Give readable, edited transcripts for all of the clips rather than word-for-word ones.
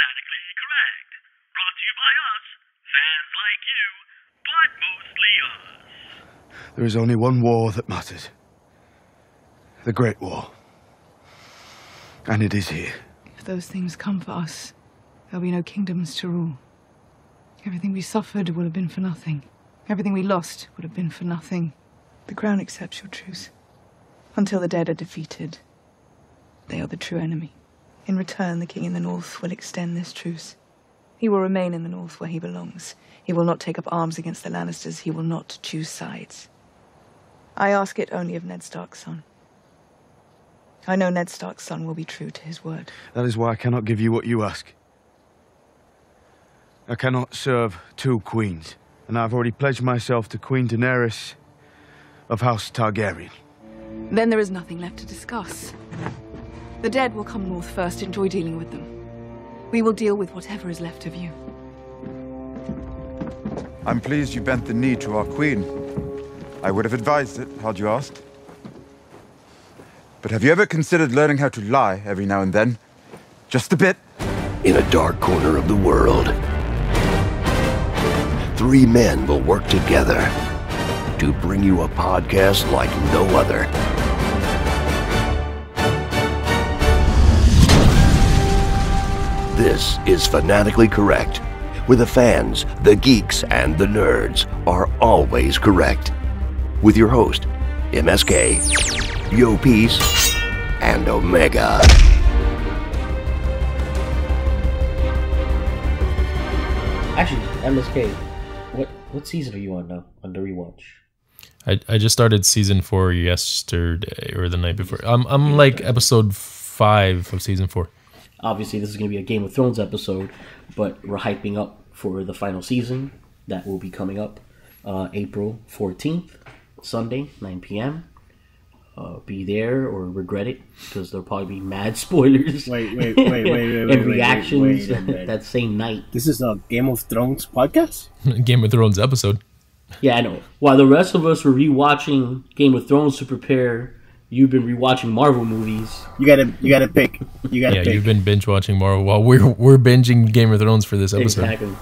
Fanatically Correct. Brought to you by us, fans like you, but mostly us. There is only one war that matters. The Great War. And it is here. If those things come for us, there'll be no kingdoms to rule. Everything we suffered would have been for nothing. Everything we lost would have been for nothing. The crown accepts your truce. Until the dead are defeated, they are the true enemy. In return, the king in the north will extend this truce. He will remain in the north where he belongs. He will not take up arms against the Lannisters. He will not choose sides. I ask it only of Ned Stark's son. I know Ned Stark's son will be true to his word. That is why I cannot give you what you ask. I cannot serve two queens, and I've already pledged myself to Queen Daenerys of House Targaryen. Then there is nothing left to discuss. The dead will come north first. Enjoy dealing with them. We will deal with whatever is left of you. I'm pleased you bent the knee to our queen. I would have advised it, had you asked. But have you ever considered learning how to lie every now and then? Just a bit. In a dark corner of the world, three men will work together to bring you a podcast like no other. This is Fanatically Correct, where the fans, the geeks, and the nerds are always correct. With your host, MSK, Yo Peace, and Omega. Actually, MSK, what season are you on now on the rewatch? I just started season 4 yesterday or the night before. I'm like episode 5 of season 4. Obviously, this is going to be a Game of Thrones episode, but we're hyping up for the final season that will be coming up April 14th, Sunday, 9 p.m. Be there or regret it, because there'll probably be mad spoilers. Wait, and reactions that same night. This is a Game of Thrones podcast? Game of Thrones episode. Yeah, I know. While the rest of us were rewatching Game of Thrones to prepare, you've been rewatching Marvel movies. You gotta pick. Yeah, you've been binge watching Marvel while we're binging Game of Thrones for this episode. Exactly.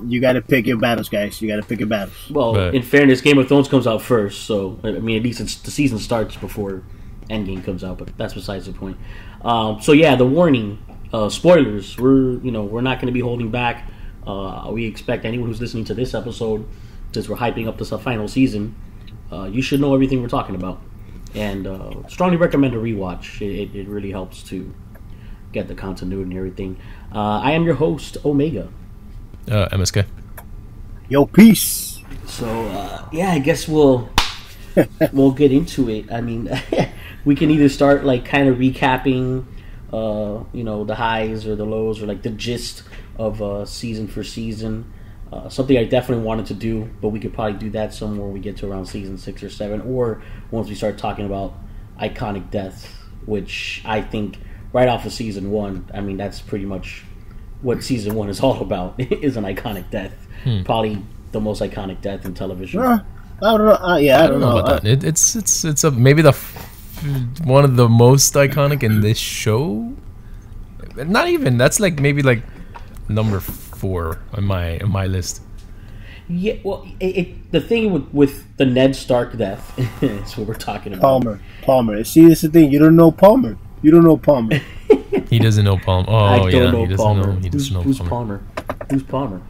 You gotta pick your battles, guys. You gotta pick your battles. Well, in fairness, Game of Thrones comes out first, so I mean, at least the season starts before Endgame comes out. But that's besides the point. So yeah, the warning, spoilers. We're not going to be holding back. We expect anyone who's listening to this episode, since we're hyping up this final season, you should know everything we're talking about. And strongly recommend a rewatch. It really helps to get the continuity and everything. I am your host, Omega. MSK. Yo, peace. So, I guess we'll get into it. I mean, we can either start like kind of recapping, the highs or the lows or like the gist of season for season. Something I definitely wanted to do, but we could probably do that somewhere when we get to around season 6 or 7, or once we start talking about iconic deaths, which I think right off of season 1, I mean, that's pretty much what season 1 is all about, is an iconic death. Probably the most iconic death in television. I don't know. I don't know about that. It's maybe one of the most iconic in this show. Not even. That's like maybe like number 4 on my list. Yeah, well, the thing with the Ned Stark death is what we're talking about. Palmer. See, this is the thing. You don't know Palmer. He doesn't know Palmer. Oh, I don't yeah, know he doesn't Palmer. know. He doesn't know Who's Palmer. Who's Palmer?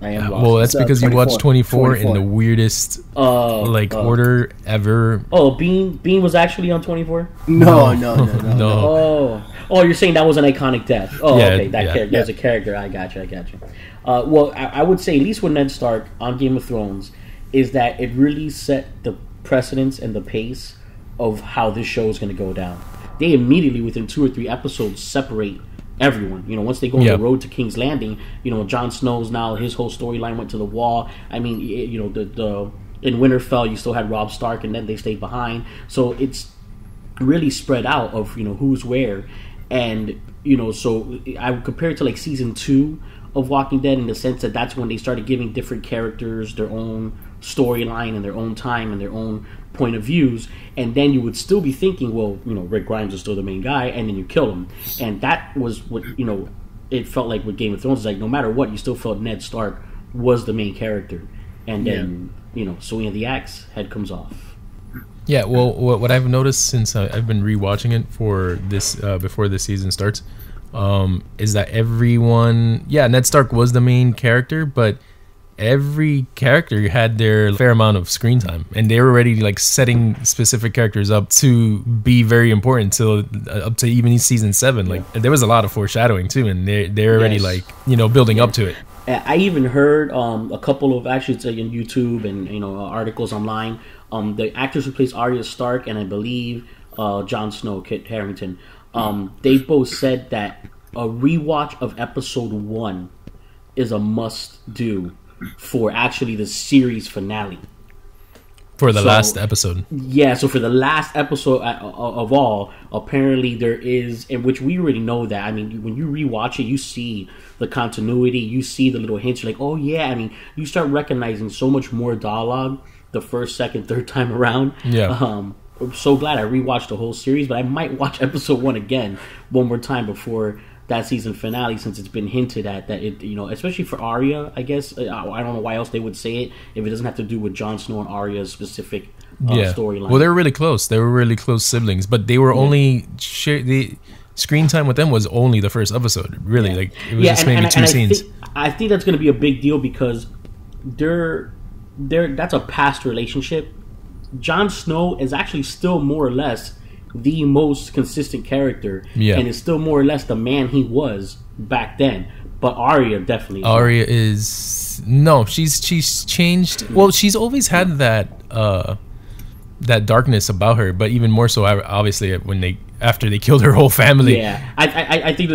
I am lost. Well, that's because 24. you watched 24 in the weirdest order ever. Oh, Bean was actually on 24? No. Oh, you're saying that was an iconic death. Oh, yeah, okay, that character. There's a character. I got you. Well, I would say, at least with Ned Stark on Game of Thrones, is that it really set the precedence and the pace of how this show is going to go down. They immediately, within 2 or 3 episodes, separate everyone. Once they go on the road to King's Landing, Jon Snow's now, his whole storyline went to the wall. I mean, in Winterfell, you still had Robb Stark, and then they stayed behind. So it's really spread out of, who's where. And, so I would compare it to like season 2 of Walking Dead, in the sense that that's when they started giving different characters their own storyline and their own time and their own point of views, and then you would still be thinking, well, Rick Grimes is still the main guy, and then you kill him. And that was what, it felt like with Game of Thrones, it's like no matter what, you still felt Ned Stark was the main character, and then swinging of the axe, head comes off. Yeah, well, what I've noticed since I've been rewatching it for this before this season starts, is that everyone, Ned Stark was the main character, but every character had their fair amount of screen time, and they were already like setting specific characters up to be very important till up to even season 7. Like there was a lot of foreshadowing too, and they're already like building up to it. I even heard a couple of, actually it's like on YouTube and articles online. The actors who plays Arya Stark and I believe Jon Snow, Kit Harington, they both said that a rewatch of episode 1 is a must do for actually the series finale. For the last episode. Yeah, so for the last episode of all, apparently there is, in which we already know that. I mean, when you rewatch it, you see the continuity, you see the little hints. You're like, oh yeah, I mean, you start recognizing so much more dialogue the first, second, third time around. Yeah. I'm so glad I rewatched the whole series, but I might watch episode 1 again one more time before that season finale, since it's been hinted at that it, especially for Arya, I guess. I don't know why else they would say it if it doesn't have to do with Jon Snow and Arya's specific storyline. Well, they were really close. They were really close siblings, but they were only the screen time with them was only the first episode. Really, like it was just maybe two scenes. I think that's going to be a big deal because that's a past relationship. Jon Snow is actually still more or less the most consistent character, and is still more or less the man he was back then. But Arya definitely. Arya is she's changed. Well, she's always had that darkness about her, but even more so, obviously, after they killed her whole family. Yeah, I think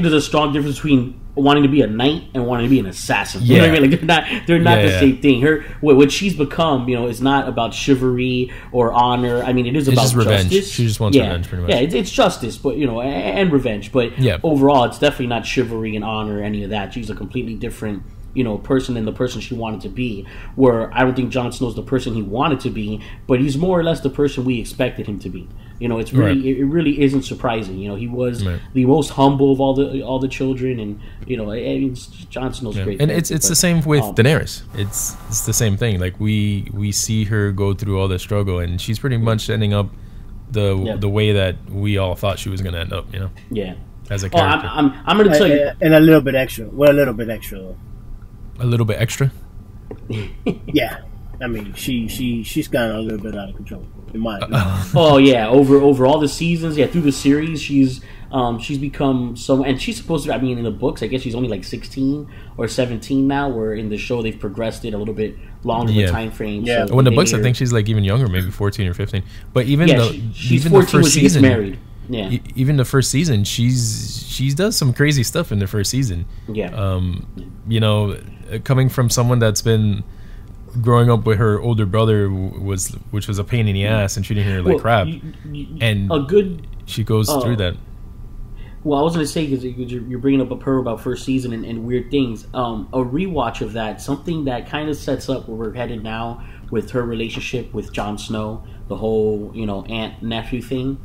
there's a strong difference between wanting to be a knight and wanting to be an assassin. You know what I mean? Like they're not the same thing. What she's become, is not about chivalry or honor. I mean, it is about just revenge. Justice. She just wants revenge, pretty much. Yeah, it's justice, but and revenge. But overall, it's definitely not chivalry and honor or any of that. She's a completely different person than the person she wanted to be. Where I don't think Jon Snow's the person he wanted to be, but he's more or less the person we expected him to be. It's really it really isn't surprising. He was the most humble of all the children, and I mean, Jon Snow's great. And it's the same with Daenerys. It's the same thing. Like we see her go through all the struggle, and she's pretty much ending up the way that we all thought she was going to end up. Yeah. As a character. I'm going to tell you, and a little bit extra. Well, a little bit extra though. A little bit extra. Yeah. I mean, she's gotten a little bit out of control, in my opinion. Oh yeah, over all the seasons, through the series, she's become so, and she's supposed to. I mean, in the books, I guess she's only like 16 or 17 now. Where in the show they've progressed it a little bit longer the time frame. Yeah. So when the books, I think she's like even younger, maybe 14 or 15. But even she's even 14 the first when she season, gets married. Yeah. Even the first season, she does some crazy stuff in the first season. Yeah. Coming from someone that's been growing up with her older brother which was a pain in the ass and treating her like crap, she goes through that. Well, I was going to say, because you're bringing up her about first season and weird things, a rewatch of that, something that kind of sets up where we're headed now with her relationship with Jon Snow, the whole aunt nephew thing.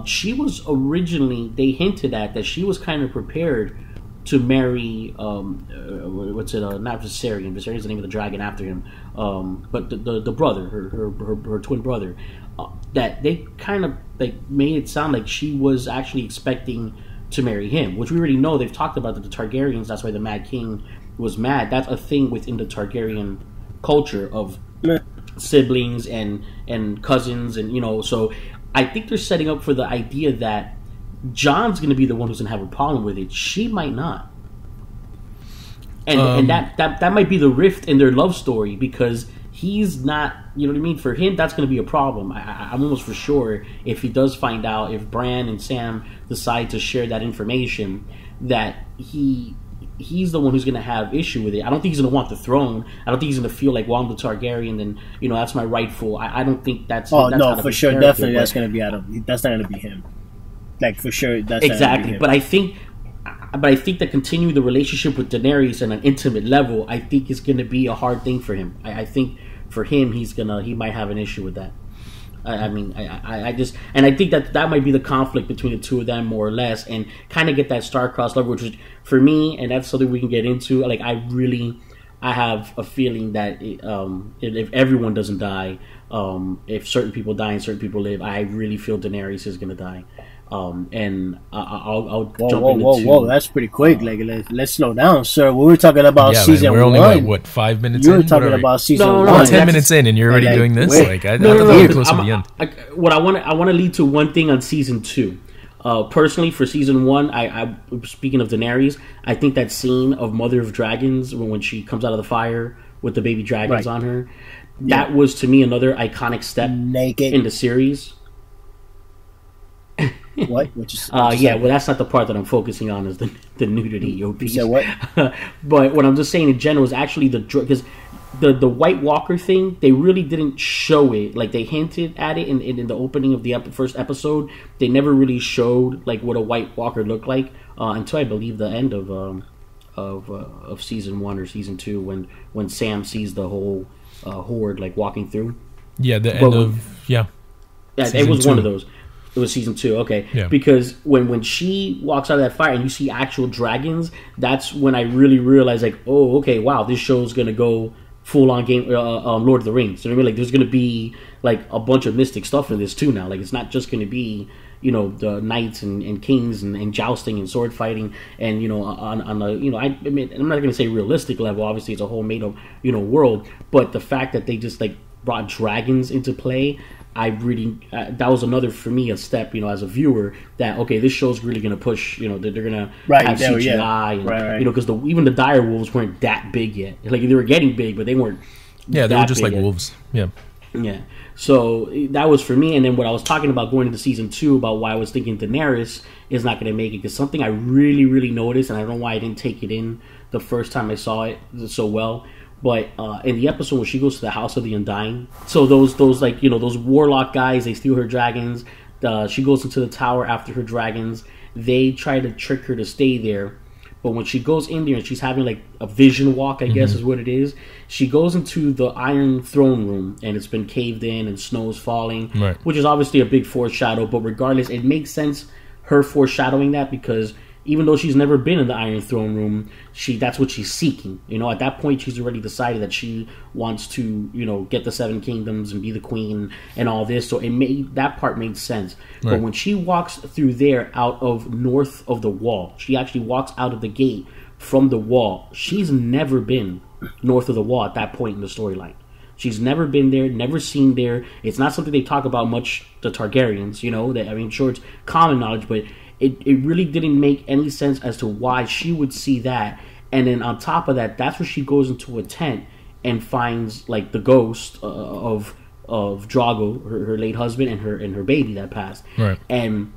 She was originally, they hinted at that she was kind of prepared to marry not Viserion. Viserion is the name of the dragon after him, but the brother, her twin brother. That they kind of made it sound like she was actually expecting to marry him, which we already know. They've talked about that the Targaryens. That's why the Mad King was mad. That's a thing within the Targaryen culture of siblings and cousins, and So I think they're setting up for the idea that John's going to be the one who's going to have a problem with it. She might not. And that might be the rift in their love story, because he's not, you know what I mean? For him, that's going to be a problem. I'm almost for sure if he does find out, if Bran and Sam decide to share that information, that he's the one who's going to have issue with it. I don't think he's going to want the throne. I don't think he's going to feel like, well, I'm the Targaryen, and that's my rightful. I don't think that's. Oh, that's no, for sure, definitely, that's going to be that's not going to be him. Like, for sure, that's exactly. But I think that continuing the relationship with Daenerys on an intimate level, I think is going to be a hard thing for him. I think for him, he might have an issue with that. I just, and I think that might be the conflict between the two of them more or less, and kind of get that star-crossed love, which is for me, and that's something we can get into. Like I have a feeling that if everyone doesn't die, if certain people die and certain people live, I really feel Daenerys is gonna die. And I'll jump into. Whoa! That's pretty quick. Like, let's slow down, sir. We were talking about season we're only one. what 5 minutes? You were talking about season one. No, 10 minutes in, and you're already doing this. Like, I thought we were close to the end. What I want to lead to one thing on season 2. Personally, for season 1, I speaking of Daenerys, I think that scene of Mother of Dragons when she comes out of the fire with the baby dragons on her, that was to me another iconic step naked in the series. What? Yeah, well, that's not the part that I'm focusing on, is the nudity. You said what? But what I'm just saying in general is actually because the White Walker thing, they really didn't show it. Like, they hinted at it in the opening of the first episode. They never really showed like what a White Walker looked like until I believe the end of season 1 or season 2 when Sam sees the whole horde like walking through. Yeah, the end of it was 2. One of those. It was season 2, okay. Yeah. Because when she walks out of that fire and you see actual dragons, that's when I really realized, like, oh, okay, wow, this show's gonna go full on game Lord of the Rings. You know what I mean? Like, there's gonna be like a bunch of mystic stuff in this too now. Like, it's not just gonna be, you know, the knights and kings and jousting and sword fighting and, you know, on a, you know, I mean, I'm not gonna say realistic level. Obviously, it's a whole made up, you know, world. But the fact that they just like brought dragons into play, I really that was another for me a step, you know, as a viewer, that okay, this show's really gonna push, you know, that they're gonna have CGI, and, you know, because even the dire wolves weren't that big yet. Like, they were getting big, but they weren't. Yeah, they were just like wolves. Yeah. So that was for me. And then what I was talking about going into season 2 about why I was thinking Daenerys is not gonna make it, because something I really noticed, and I don't know why I didn't take it in the first time I saw it so well. But in the episode where she goes to the House of the Undying, so those like, you know, those warlock guys, they steal her dragons. She goes into the tower after her dragons. They try to trick her to stay there, but when she goes in there and she's having like a vision walk, I guess is what it is. She goes into the Iron Throne room and it's been caved in and snow's falling, which is obviously a big foreshadow. But regardless, it makes sense her foreshadowing that, because even though she's never been in the Iron Throne room, that's what she's seeking. You know, at that point, she's already decided that she wants to, you know, get the 7 kingdoms and be the queen and all this. So that part made sense. Right. But when she walks through there out of north of the wall, she actually walks out of the gate from the wall. She's never been north of the wall at that point in the storyline. She's never been there, never seen there. It's not something they talk about much, the Targaryens, you know. I mean, sure, it's common knowledge, but it really didn't make any sense as to why she would see that. And then on top of that, that's where she goes into a tent and finds like the ghost of Drogo, her late husband, and her baby that passed. Right. And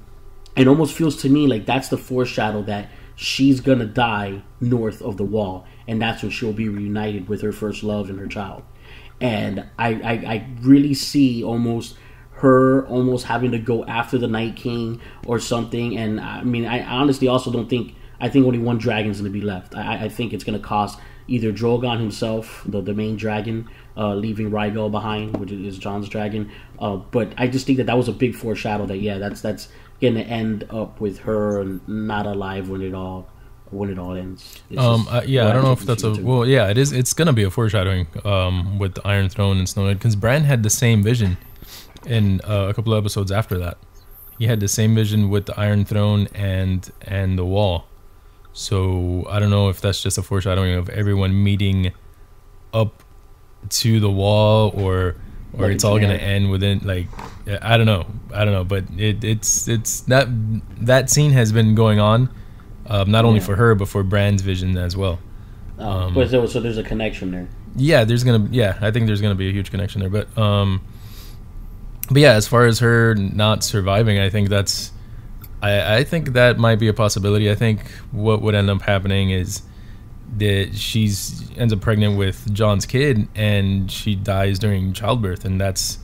it almost feels to me like that's the foreshadow that she's gonna die north of the wall, and that's when she'll be reunited with her first love and her child. And I really see her almost having to go after the Night King or something. And I mean, I honestly also don't think, I think only one dragon's going to be left. I think it's going to cost either Drogon himself, the main dragon, leaving Rhaegal behind, which is Jon's dragon. But I just think that was a big foreshadow that, yeah, that's going to end up with her not alive when it all ends. I don't know if that's it is. It's going to be a foreshadowing with the Iron Throne and Snow Knight, because Bran had the same vision in a couple of episodes after that. He had the same vision with the Iron Throne and the wall. So I don't know if that's just a foreshadowing of everyone meeting up to the wall, or it's all gonna end within, like, I don't know. But it's that scene has been going on, not only for her but for Bran's vision as well. But so there's a connection there. Yeah, I think there's gonna be a huge connection there. But yeah, as far as her not surviving, I think I think that might be a possibility. I think what would end up happening is that she ends up pregnant with Jon's kid, and she dies during childbirth, and that's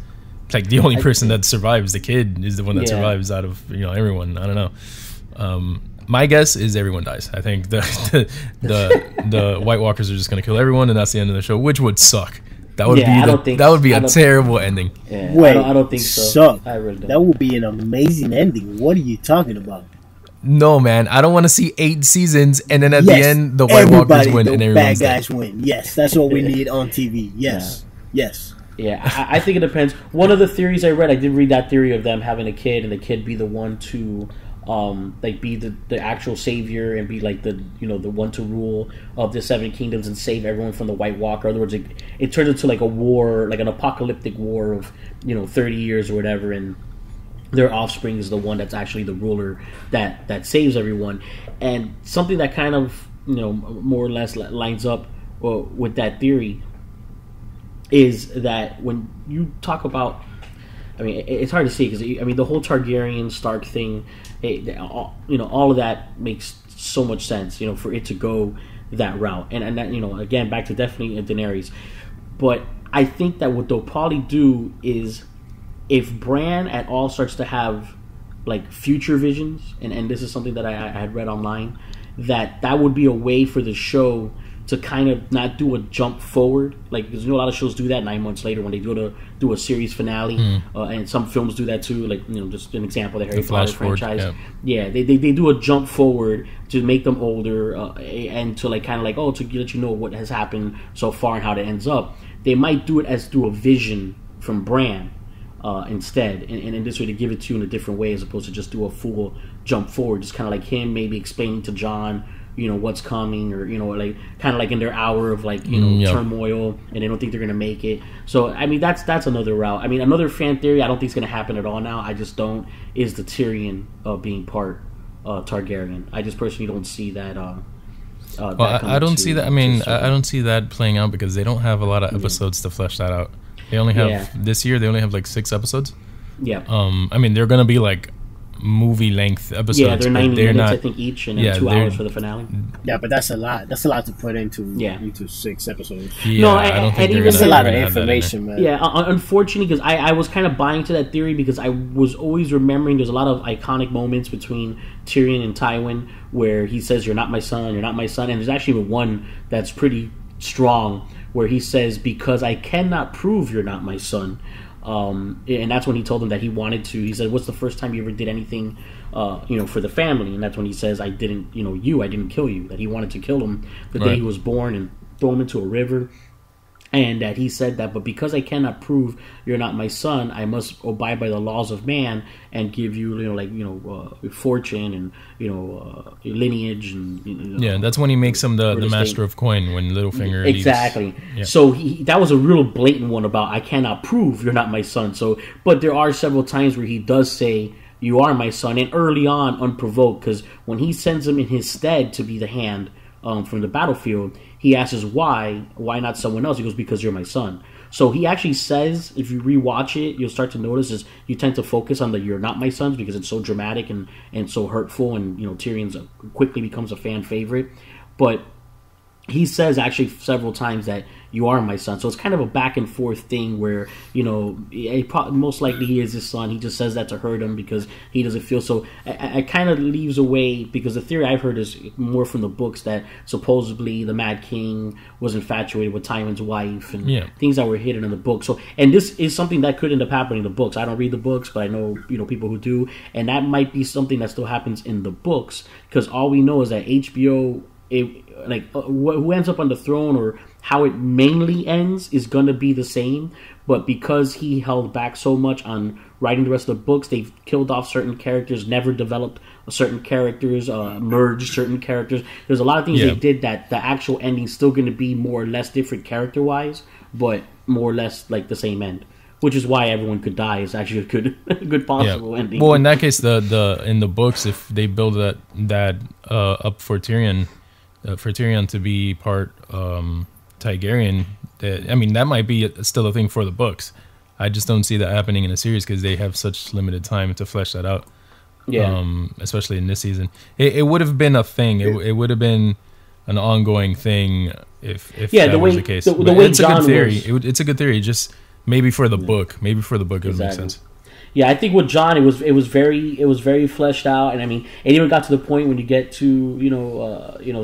like the only person that survives. The kid is the one that survives out of, you know, everyone. I don't know. My guess is everyone dies. I think the White Walkers are just going to kill everyone, and that's the end of the show, which would suck. That would be a terrible ending. Yeah, Wait, I don't think so. Suck. I really don't. That would be an amazing ending. What are you talking about? No, man, I don't want to see 8 seasons and then at the end the White Walkers win and everyone's bad guys dead. win. Yes, that's what we need on TV. Yes, yes. Yeah, I think it depends. One of the theories I did read that theory of them having a kid and the kid be the one to like be the actual savior and be like the one to rule of the 7 kingdoms and save everyone from the White Walker. In other words, it turns into like a war, like an apocalyptic war of 30 years or whatever, and their offspring is the one that's actually the ruler that saves everyone. And something that kind of more or less lines up with that theory is that when you talk about, I mean, it's hard to see because the whole Targaryen Stark thing, all of that makes so much sense, for it to go that route, and that again back to definitely Daenerys. But I think that what they'll probably do is, if Bran at all starts to have like future visions, and this is something that I had read online, that would be a way for the show to kind of not do a jump forward, like, because a lot of shows do that 9 months later when they do a series finale, and some films do that too. Like just an example, the Harry Potter franchise. Yeah, they do a jump forward to make them older, and to like kind of like to let you know what has happened so far and how it ends up. They might do it as through a vision from Bran instead, and in this way to give it to you in a different way as opposed to just do a full jump forward, just kind of like him maybe explaining to Jon what's coming, or like kind of like in their hour of like turmoil, and they don't think they're gonna make it. So I mean that's another route. I mean, another fan theory I don't think is gonna happen at all now, I just don't, is the Tyrion being part Targaryen. I just personally don't see that. I don't see that. I mean, I don't see that playing out because they don't have a lot of episodes to flesh that out. They only have this year. They only have like 6 episodes. Yeah. I mean, they're gonna be like movie length episodes. Yeah, they're 90 minutes, I think, each, and then 2 hours for the finale. Yeah, but that's a lot. That's a lot to put into 6 episodes. Yeah, no, I don't think that's a lot of information, man. Yeah, unfortunately, because I was kind of buying to that theory because I was always remembering there's a lot of iconic moments between Tyrion and Tywin where he says, "You're not my son, you're not my son," and there's actually one that's pretty strong where he says, "Because I cannot prove you're not my son." And that's when he told him that he wanted to. He said, "What's the first time you ever did anything, for the family?" And that's when he says, "I didn't, I didn't kill you." That he wanted to kill him the day he was born and throw him into a river. And that he said that, "But because I cannot prove you're not my son, I must abide by the laws of man and give you, fortune and lineage and." Yeah, that's when he makes him the master of coin when Littlefinger. Exactly. Yeah. So that was a real blatant one about I cannot prove you're not my son. So, but there are several times where he does say you are my son, and early on, unprovoked, because when he sends him in his stead to be the hand from the battlefield, he asks why not someone else? He goes, "Because you're my son." So he actually says, if you rewatch it, you'll start to notice is you tend to focus on the "you're not my sons" because it's so dramatic and so hurtful, and Tyrion's quickly becomes a fan favorite. But he says actually several times that "you are my son." So it's kind of a back and forth thing where, most likely he is his son. He just says that to hurt him because he doesn't feel so. I kind of leaves away because the theory I've heard is more from the books that supposedly the Mad King was infatuated with Tywin's wife and things that were hidden in the book. So, and this is something that could end up happening in the books. I don't read the books, but I know, people who do. And that might be something that still happens in the books because all we know is that HBO, who ends up on the throne or how it mainly ends is going to be the same, but because he held back so much on writing the rest of the books, they've killed off certain characters, never developed certain characters, merged certain characters. There's a lot of things they did that the actual ending's still going to be more or less different character-wise, but more or less like the same end. Which is why everyone could die is actually a good possible ending. Well, in that case, the in the books, if they build that up for Tyrion to be part Targaryen, that might be still a thing for the books. I just don't see that happening in a series because they have such limited time to flesh that out. Yeah. Especially in this season, it would have been a thing. It would have been an ongoing thing if that was the case. The way it's Jon a good theory. was, it's a good theory. Just maybe for the book. Maybe for the book it would make sense. Yeah, I think with Jon, it was very fleshed out, and it even got to the point when you get to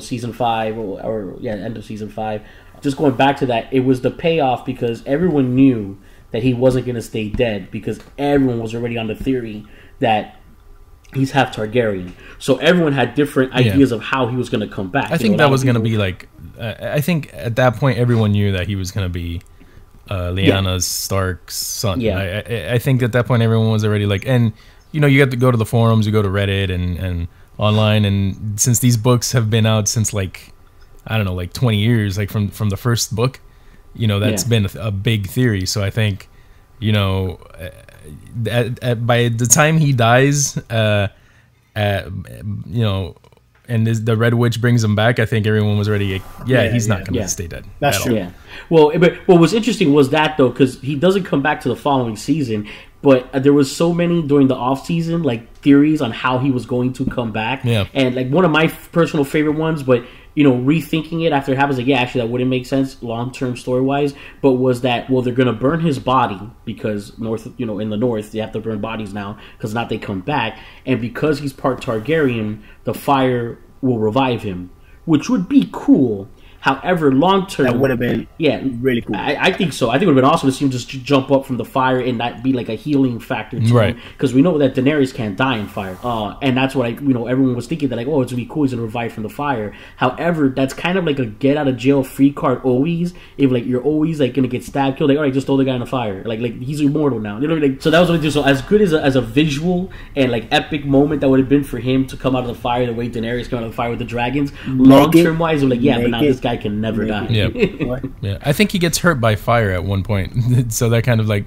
season 5 or end of season 5, just going back to that, it was the payoff because everyone knew that he wasn't going to stay dead because everyone was already on the theory that he's half Targaryen. So everyone had different ideas of how he was going to come back. I think that was going to be like... I think at that point, everyone knew that he was going to be Lyanna Stark's son. Yeah. I think at that point, everyone was already like... And, you know, you have to go to the forums, you go to Reddit and online. And since these books have been out since, like, I don't know, like 20 years, like from the first book, you know, that's been a big theory. So I think, you know... by the time he dies, you know, and the Red Witch brings him back, I think everyone was already like, he's not going to stay dead. That's true. Yeah. Well, but what was interesting was that, though, because he doesn't come back to the following season, but there was so many during the off season, like, theories on how he was going to come back. Yeah. And, like, one of my personal favorite ones, but... You know, rethinking it after it happens, like, yeah, actually, that wouldn't make sense long-term story-wise, but was that, well, they're going to burn his body because in the north, they have to burn bodies now because not they come back, and because he's part Targaryen, the fire will revive him, which would be cool. However, long term, that would have been really cool. I think so. I think it would have been awesome to see him just jump up from the fire and that be like a healing factor to him. Because we know that Daenerys can't die in fire, and that's what everyone was thinking that like, oh, it's gonna be cool, he's gonna revive from the fire. However, that's kind of like a get out of jail free card always. If like you're always like gonna get stabbed, killed, like, all right, just throw the guy in the fire. Like he's immortal now. You know, like, so that was what it did. So as good as a visual and like epic moment that would have been for him to come out of the fire the way Daenerys came out of the fire with the dragons. Long term wise, I'm like, yeah, but now this guy can never die. Yeah, yeah. I think he gets hurt by fire at one point, so that kind of like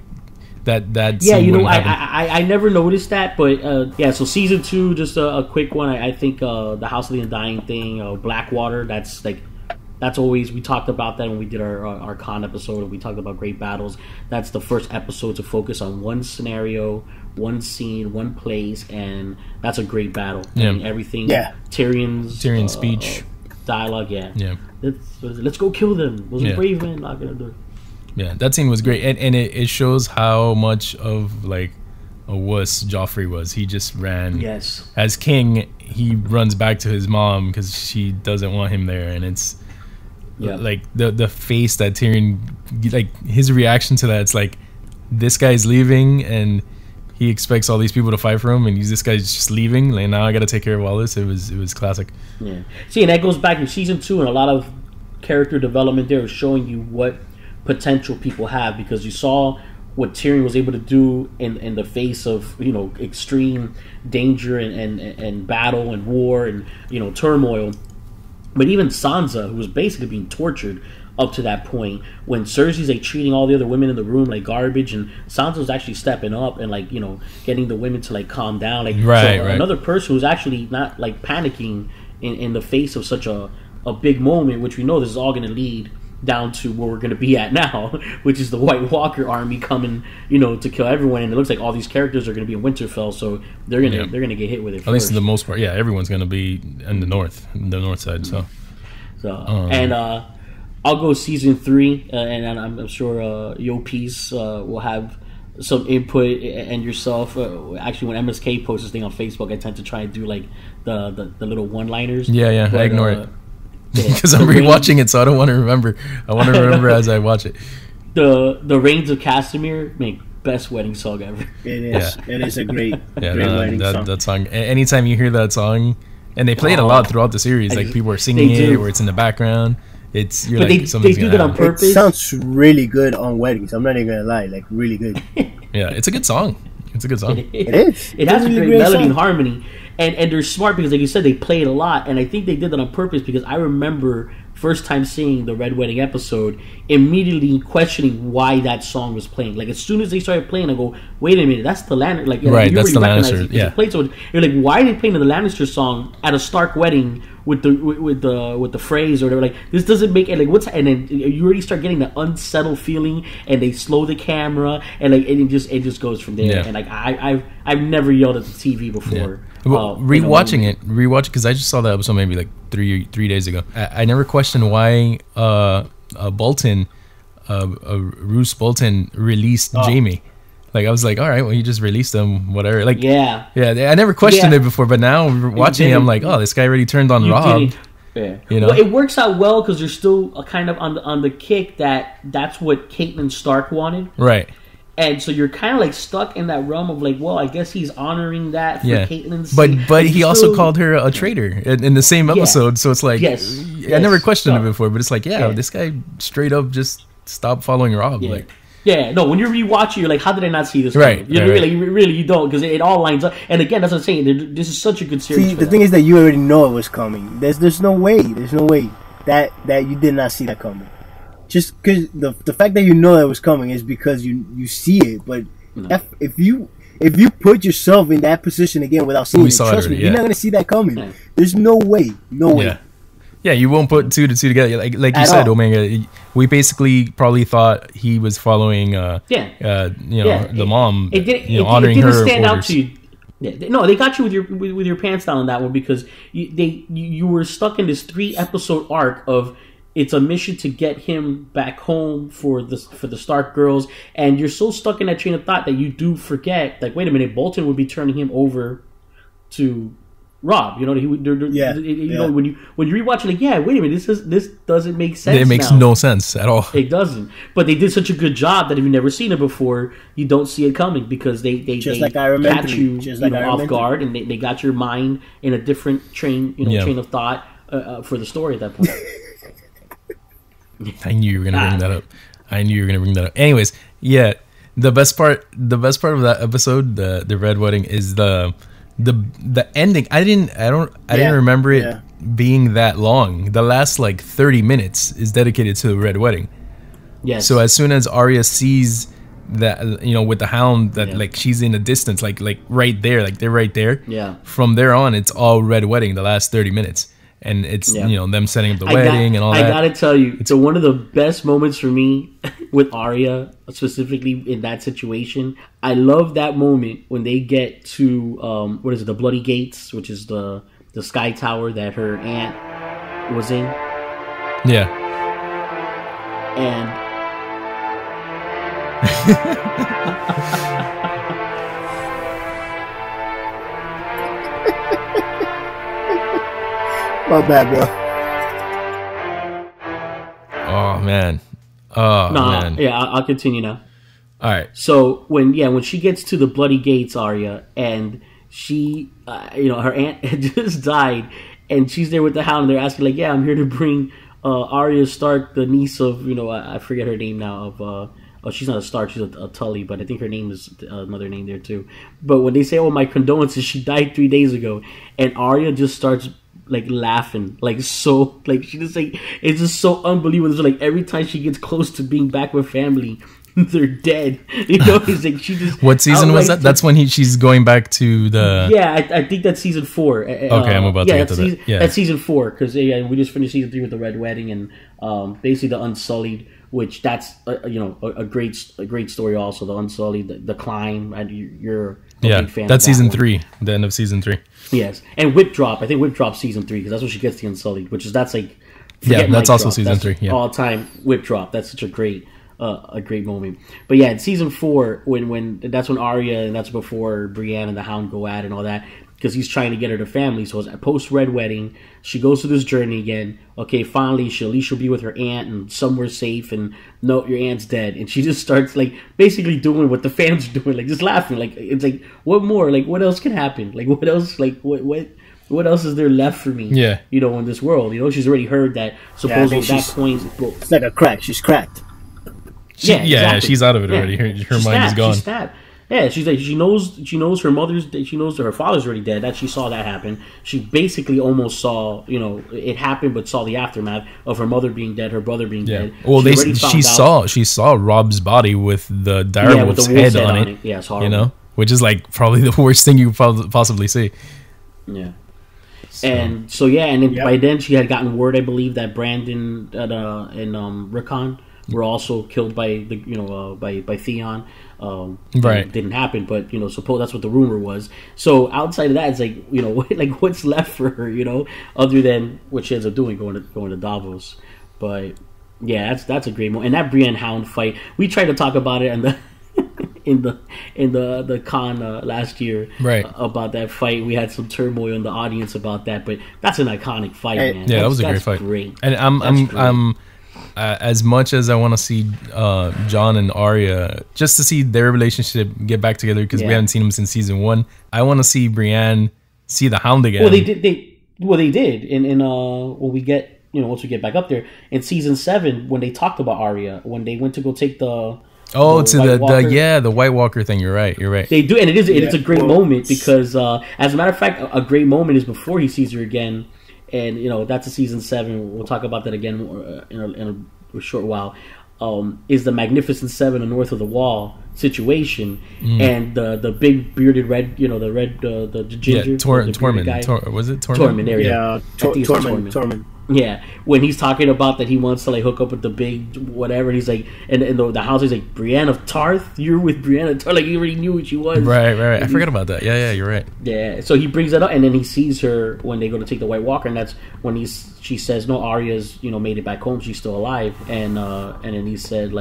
that. Yeah, you know, I never noticed that, but yeah. So season 2, just a quick one. I think the House of the Undying thing, Blackwater. That's always, we talked about that when we did our con episode, and we talked about great battles. That's the first episode to focus on one scenario, one scene, one place, and that's a great battle. Yeah. I mean, everything. Yeah. Tyrion's speech. Dialogue, yeah. Let's go kill them. Those are brave men not gonna do it. Yeah, that scene was great, and it shows how much of like a wuss Joffrey was. He just ran. Yes. As king, he runs back to his mom because she doesn't want him there, and it's like the face that Tyrion, like his reaction to that. It's like this guy's leaving and he expects all these people to fight for him, and this guy's just leaving. Like, now I got to take care of all this. It was classic. Yeah. See, and that goes back to season 2, and a lot of character development there is showing you what potential people have, because you saw what Tyrion was able to do in the face of, you know, extreme danger and battle and war and, you know, turmoil. But even Sansa, who was basically being tortured up to that point, when Cersei's like treating all the other women in the room like garbage, and Sansa's actually stepping up and like, you know, getting the women to like calm down, like another person who's actually not like panicking in the face of such a big moment, which we know this is all going to lead down to where we're going to be at now, which is the White Walker army coming, you know, to kill everyone, and it looks like all these characters are going to be in Winterfell, so they're gonna get hit with it. At least for the most part, everyone's going to be in the north side. So and I'll go season 3, and I'm sure Yo Peace will have some input, and yourself. Actually, when MSK posts this thing on Facebook, I tend to try and do like the little one-liners. Yeah, but, I ignore it because I'm rewatching it, so I don't want to remember. I want to remember as I watch it. The Reigns of Castamere, best wedding song ever. It is. Yeah. It is a great wedding song. That song. Anytime you hear that song, and they play it a lot throughout the series, like people are singing it, or it's in the background. They do that on purpose. It sounds really good on weddings. I'm not even gonna lie, like really good. Yeah, it's a good song. It is. It has a great melody and harmony, and they're smart because, like you said, they play it a lot, and I think they did that on purpose because I remember first time seeing the Red Wedding episode, immediately questioning why that song was playing. Like as soon as they started playing, I go, "Wait a minute, that's the Lannister." Like, right, that's the Lannister. Yeah. So you're like, why are they playing the Lannister song at a Stark wedding with the phrase or whatever? Like, this doesn't make it. Like, what's, and then you already start getting the unsettled feeling, and they slow the camera, and like it just goes from there. Yeah. And like I've never yelled at the TV before. Yeah. Well, rewatching it because I just saw that episode maybe like three days ago. I never questioned why Bolton, Roose Bolton released Jaime. Like I was like, all right, well, you just released him, whatever. Like, yeah. I never questioned it before, but now watching it, I'm like, oh, this guy already turned on Robb. Yeah. You know? Well, it works out well because they're still kind of on the kick that's what Caitlyn Stark wanted. Right. And so you're kind of like stuck in that realm of like, well, I guess he's honoring that for Caitlyn's sake. But he also called her a traitor in the same episode. So it's like, I never questioned it before, but it's like, this guy straight up just stopped following Rob. Yeah. Like, yeah, no, when you rewatch it, you're like, how did I not see this? Right. You really, you don't, because it all lines up. And again, that's what I'm saying. This is such a good series. See, the thing is that you already know it was coming. There's no way that you did not see that coming. Just because the fact that you know that it was coming is because you see it. But if you put yourself in that position again without seeing it, trust me, you're not gonna see that coming. Yeah. There's no way. Yeah, you won't put two to two together. Like you said, Omega. We basically probably thought he was following, the mom. Honoring her stand orders. Out to you. Yeah, no, they got you with your pants down on that one because you were stuck in this 3-episode arc of it's a mission to get him back home for the Stark girls, and you're so stuck in that train of thought that you do forget. Like, wait a minute, Bolton would be turning him over to Rob, when you rewatch it, like, wait a minute, this doesn't make sense. It makes no sense at all. It doesn't. But they did such a good job that if you've never seen it before, you don't see it coming because they catch you, off guard, and they got your mind in a different train of thought for the story at that point. I knew you were gonna bring that up. Anyways, the best part of that episode, the Red Wedding, is the ending. I didn't remember it being that long. The last 30 minutes is dedicated to the Red Wedding. Yes. So as soon as Arya sees that, with the Hound, that she's in the distance, like right there, like they're right there. Yeah. From there on, it's all Red Wedding. The last 30 minutes, and it's them setting up the wedding and all that. I gotta tell you, it's one of the best moments for me with Arya, specifically in that situation. I love that moment when they get to the Bloody Gates, which is the sky tower that her aunt was in. Yeah. And my bad, bro. Oh man. Yeah, I'll continue now. All right. So when she gets to the Bloody Gates, Arya, and she, her aunt had just died, and she's there with the Hound, and they're asking like, I'm here to bring Arya Stark, the niece of, I forget her name now, of she's not a Stark, she's a Tully, but I think her name is another name there too. But when they say, my condolences, she died 3 days ago, and Arya just starts laughing, she just it's just so unbelievable. It's like every time she gets close to being back with family, they're dead. It's like she just. What season was that? That's when she's going back to the. Yeah, I think that's season 4. Okay, I'm about to get to that. Yeah, that's season 4 because we just finished season 3 with the Red Wedding and basically the Unsullied, which that's a great story also. The Unsullied, the climb. You're a big fan. That's of that season one. 3, the end of season 3. Yes, and Whip Drop. I think Whip Drop season 3 because that's when she gets the Unsullied, that's that's also season 3. Yeah, all time Whip Drop. That's such a great moment. But in season 4, when that's when Arya, and that's before Brienne and the Hound go at it and all that, because he's trying to get her to family. So it's post Red Wedding, she goes through this journey again. Okay, finally she'll be with her aunt and somewhere safe. And no, your aunt's dead, and she just starts basically doing what the fans are doing, just laughing. It's like, what more? What else can happen? What else? What else is there left for me? Yeah, in this world. She's already heard that. Supposedly at that point, it's like a crack. She's cracked. Exactly. She's out of it already. Her mind is gone. She's stabbed. Yeah, she's she knows her father's already dead. That she saw that happen. She basically almost saw, it happened, but saw the aftermath of her mother being dead, her brother being dead. Well, she saw Rob's body with the direwolf's head on it. Yeah, it's horrible. Which is probably the worst thing you could possibly see. Yeah. And then by then she had gotten word, I believe, that Brandon and Rickon were also killed by by Theon. Right. Didn't happen, but suppose that's what the rumor was. So outside of that, it's what's left for her, other than what she ends up doing, going to Davos. But yeah, that's a great moment. And that Brienne Hound fight, we tried to talk about it in the con last year, right? About that fight. We had some turmoil in the audience about that, but that's an iconic fight, man. Yeah, that was a great fight. Great. And I'm as much as I want to see Jon and Arya, just to see their relationship get back together, because we haven't seen them since season 1. I want to see Brienne see the Hound again. Well, they did. In when we get, once we get back up there in season 7, when they talked about Arya, when they went to go take the the White Walker thing. You're right. They do, and it's a great moment, because as a matter of fact, a great moment is before he sees her again, and that's a season 7. We'll talk about that again in a short while. Is the Magnificent Seven, the North of the Wall situation, and the big bearded red, the ginger, Tormund. Was it Tormund? Tormund, there you go. Tormund. Yeah, when he's talking about that he wants to hook up with the big whatever, and he's like, and the house is like, Brienne of Tarth, you're with Brienne of Tarth, like he already knew what she was. Right. I forgot about that. Yeah, you're right. Yeah, so he brings that up, and then he sees her when they go to take the White Walker, and that's when she says, no, Arya's made it back home, she's still alive, and then he said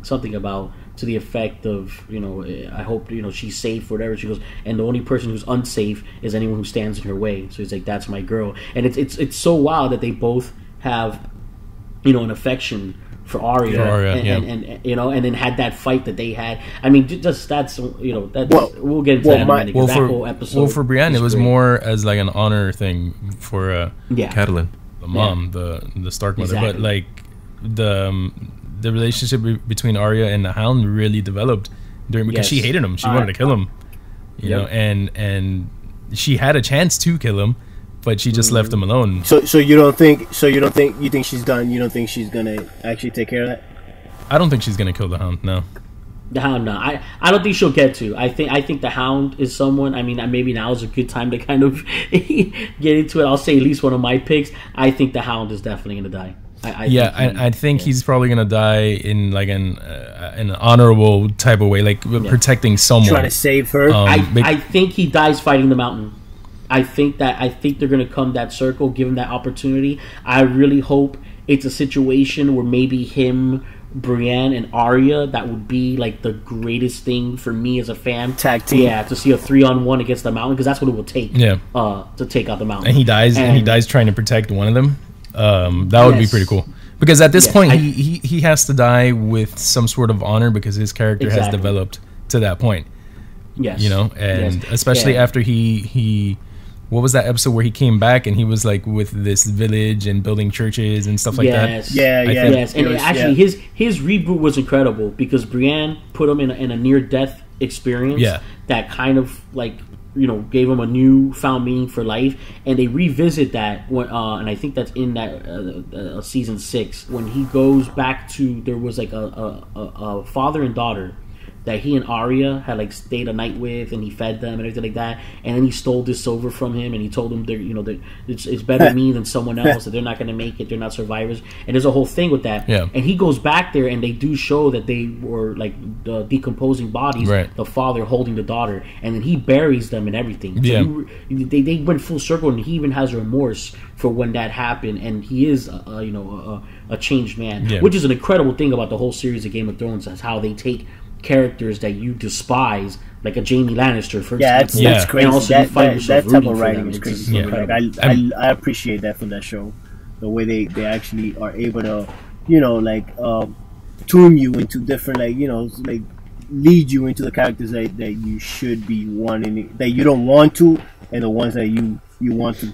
something about, to the effect of, I hope she's safe or whatever. She goes, and the only person who's unsafe is anyone who stands in her way. So he's like, that's my girl. And it's so wild that they both have an affection for Arya, and then had that fight that they had. I mean, just that's we'll get into that in a minute, that whole episode. Well, for Brienne, it was great. More as an honor thing for Catelyn, the mom, the Stark mother, but the relationship between Arya and the Hound really developed because she hated him. She wanted to kill him, know, and she had a chance to kill him, but she just left him alone. So you think she's done? You don't think she's gonna actually take care of that? I don't think she's gonna kill the Hound. No. The Hound, no. I don't think she'll get to. I think the Hound is someone. I mean, maybe now is a good time to kind of get into it. I'll say at least one of my picks. I think the Hound is definitely gonna die. I think he's probably gonna die in an honorable type of way, protecting someone, trying to save her. I think he dies fighting the Mountain. I think they're gonna come that circle, give him that opportunity. I really hope it's a situation where maybe him, Brienne, and Arya, that would be the greatest thing for me as a fan. Tag team. Yeah, to see a 3-on-1 against the Mountain, because that's what it will take. Yeah. To take out the Mountain. And he dies trying to protect one of them. That would be pretty cool, because at this point he has to die with some sort of honor, because his character has developed to that point. Yes. Especially after he what was that episode where he came back and he was with this village and building churches and stuff like that? Yes. And actually his reboot was incredible, because Brienne put him in a near death experience that kind of gave him a newfound meaning for life, and they revisit that and I think that's in that season 6, when he goes back to, there was a father and daughter that he and Arya had stayed a night with, and he fed them and everything like that, and then he stole this silver from him, and he told them that it's better me than someone else, that they're not going to make it, they're not survivors, and there's a whole thing with that. And he goes back there, and they do show that they were decomposing bodies, the father holding the daughter, and then he buries them and everything. So they went full circle, and he even has remorse for when that happened, and he is a changed man, which is an incredible thing about the whole series of Game of Thrones, is how they take characters that you despise, like a Jamie Lannister, for example. That's crazy. And also that type of writing is crazy. I appreciate that from that show, the way they actually are able to, tune you into different, lead you into the characters that you should be wanting, that you don't want to, and the ones that you want to.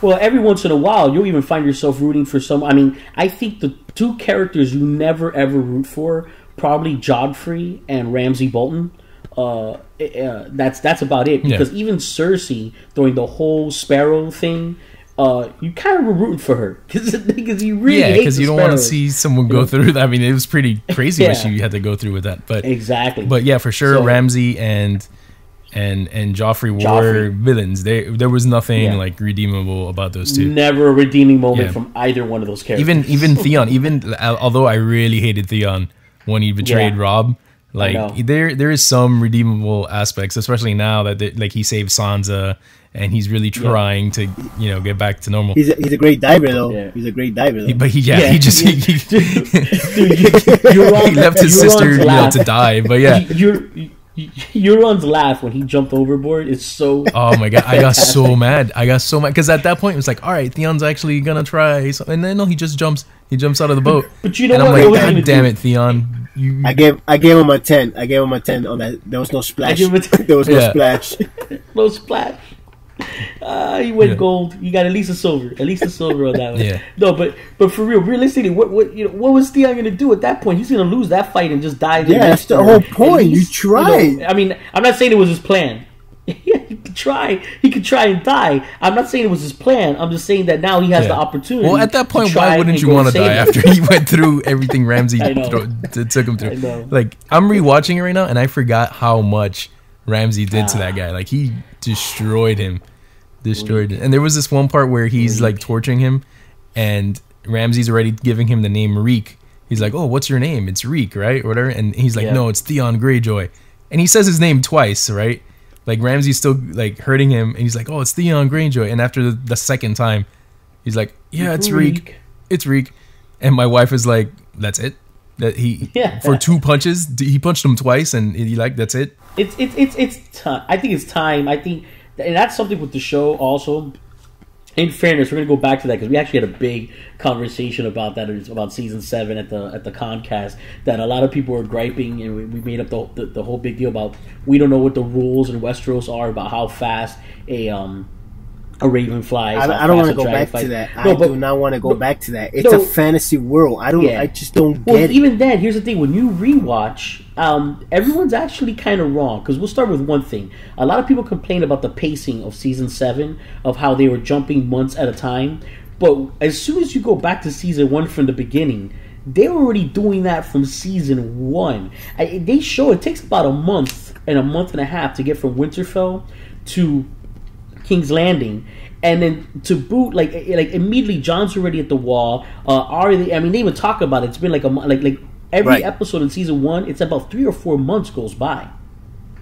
Well, every once in a while, you'll even find yourself rooting for some. I mean, I think the two characters you never ever root for, probably Joffrey and Ramsay Bolton. That's about it. Because even Cersei, during the whole Sparrow thing, you kind of were rooting for her, because you really hate because you don't want to see someone go through that. I mean, it was pretty crazy what she had to go through with that. But exactly. But yeah, for sure, so, Ramsay and Joffrey were villains. There was nothing redeemable about those two. Never a redeeming moment from either one of those characters. Even Theon. Although I really hated Theon when he betrayed Robb, there is some redeemable aspects, especially now that he saved Sansa, and he's really trying to get back to normal. He's a great diver though. Yeah. He's a great diver though. He left his sister to die. But Euron's laugh when he jumped overboard is so. Oh my god! I got so mad because at that point it was like, all right, Theon's actually gonna try, and then no, he just jumps. He jumps out of the boat. But you know and what? I'm like, God damn it, Theon! I gave him a 10. I gave him a 10 on that. There was no splash. There was no splash. No splash. He went gold. You got at least a silver. At least a silver on that one. Yeah. No, but for real, realistically, what was Theon gonna do at that point? He's gonna lose that fight and just die. Yeah, that's the whole point. You tried. I mean, I'm not saying it was his plan. He could try. He could try and die. I'm not saying it was his plan. I'm just saying that now he has the opportunity. Well, at that point, why wouldn't you want to die after he went through everything Ramsay took him through? Like, I'm rewatching it right now, and I forgot how much Ramsay did to that guy. Like, he destroyed him. And there was this one part where he's like torturing him, and Ramsay's already giving him the name Reek. He's like, "Oh, what's your name? It's Reek, right?" Or whatever. And he's like, "No, it's Theon Greyjoy." And he says his name twice, right? Like, Ramsay's still like hurting him, and he's like, "Oh, it's Theon Greyjoy." And after the second time, he's like, "Yeah, it's Reek. It's Reek." And my wife is like, "That's it." That he for 2 punches, he punched him twice, and he like, "That's it." It's time. I think it's time. I think. And that's something with the show also. In fairness, we're going to go back to that because we actually had a big conversation about that, about season 7 at the Concast, that a lot of people were griping, and we made up the whole big deal about we don't know what the rules in Westeros are about how fast a raven flies. I don't want to go back to that. I do not want to go back to that. It's a fantasy world. I just don't get it. Even then, here's the thing: when you rewatch, everyone's actually kind of wrong. Because we'll start with one thing: a lot of people complain about the pacing of season 7, of how they were jumping months at a time. But as soon as you go back to season 1 from the beginning, they were already doing that from season 1. They show it takes about a month and a half to get from Winterfell to King's Landing, and then to boot, like immediately, John's already at the wall. Arya, I mean, they even talk about it. It's been like a like every episode in season 1. It's about 3 or 4 months goes by,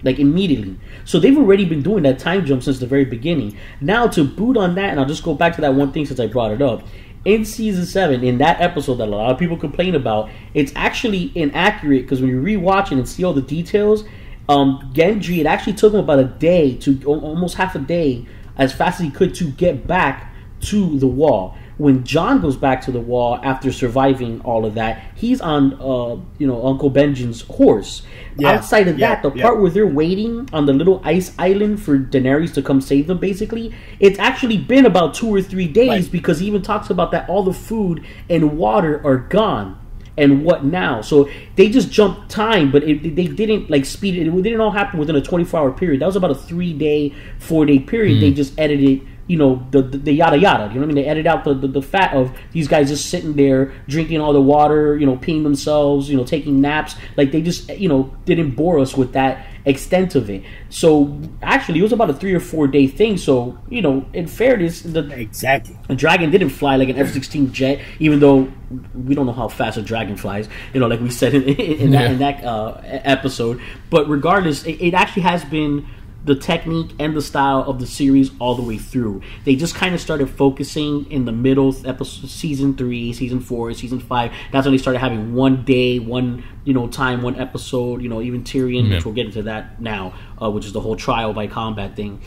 like immediately. So they've already been doing that time jump since the very beginning. Now to boot on that, and I'll just go back to that one thing since I brought it up. In season 7, in that episode that a lot of people complain about, it's actually inaccurate because when you rewatch it and see all the details. Gendry, it actually took him about a day to almost half a day, as fast as he could, to get back to the wall. When Jon goes back to the wall after surviving all of that, he's on Uncle Benjen's horse. Outside of that, the part where they're waiting on the little ice island for Daenerys to come save them, basically, it's actually been about 2 or 3 days because he even talks about that all the food and water are gone. And what now? So they just jumped time, but they didn't like speed it. It didn't all happen within a 24-hour period. That was about a 3-day, 4-day period. They just edited, the yada yada. You know what I mean? They edited out the fat of these guys just sitting there drinking all the water, peeing themselves, taking naps. Like they just, didn't bore us with that extent of it. So actually, it was about a 3 or 4 day thing. So in fairness, the dragon didn't fly like an F-16 jet, even though we don't know how fast a dragon flies. Like we said in that episode. But regardless, it actually has been the technique and the style of the series all the way through. They just kind of started focusing in the middle episode, season 3, season 4, season 5. That's when they started having one day, one time, one episode. Even Tyrion, which we'll get into that now, which is the whole trial by combat thing.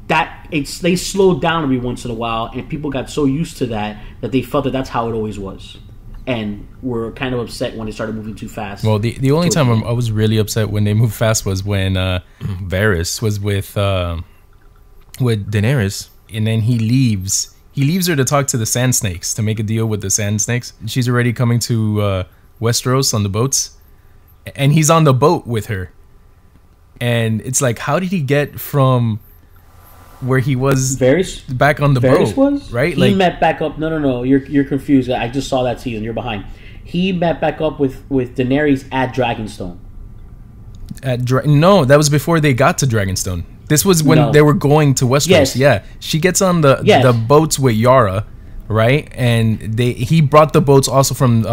They slowed down every once in a while, and people got so used to that they felt that that's how it always was, and were kind of upset when they started moving too fast. Well, the only time I was really upset when they moved fast was when Varys was with Daenerys, and then he leaves. He leaves her to talk to the Sand Snakes, to make a deal with the Sand Snakes. She's already coming to Westeros on the boats, and he's on the boat with her. And it's like, how did he get from where he was back on the boat? Was? Right? He met back up. No. You're confused. I just saw that season. You're behind. He met back up with Daenerys at Dragonstone. No, that was before they got to Dragonstone. This was when they were going to Westeros. Yes. Yeah, she gets on the boats with Yara, right? And he brought the boats also from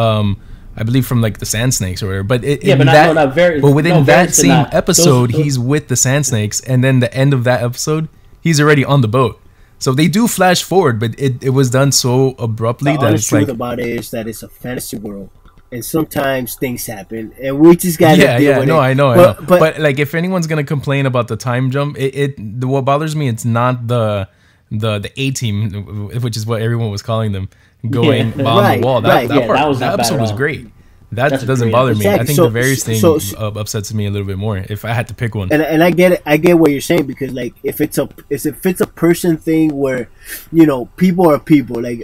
I believe from like the Sand Snakes or whatever. But within that same episode, he's with the Sand Snakes, and then the end of that episode, he's already on the boat. So they do flash forward, but it was done so abruptly The that honest it's truth like, about it is that it's a fantasy world, and sometimes things happen, and we just gotta deal with it. I know. But like, if anyone's gonna complain about the time jump, what bothers me, it's not the A team, which is what everyone was calling them, going on the wall. That episode was great. That doesn't bother me. Exactly. I think the various thing upsets me a little bit more if I had to pick one. And I get it. I get what you're saying, because like if it's a person thing where, you know, people are people. Like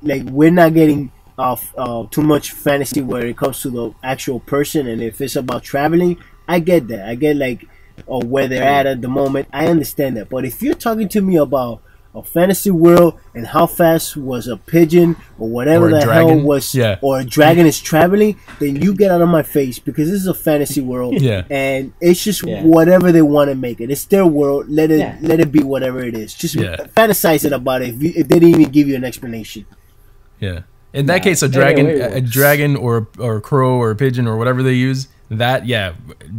we're not getting off too much fantasy where it comes to the actual person. And if it's about traveling, I get that. I get like where they're at the moment. I understand that. But if you're talking to me about a fantasy world and how fast was a pigeon or whatever the hell was, or a dragon is traveling, then you get out of my face, because this is a fantasy world, and it's just whatever they want to make it. It's their world. Let it be whatever it is. Just fantasize it about it. If they didn't even give you an explanation. Yeah. In that case, a dragon or a crow or a pigeon or whatever they use, that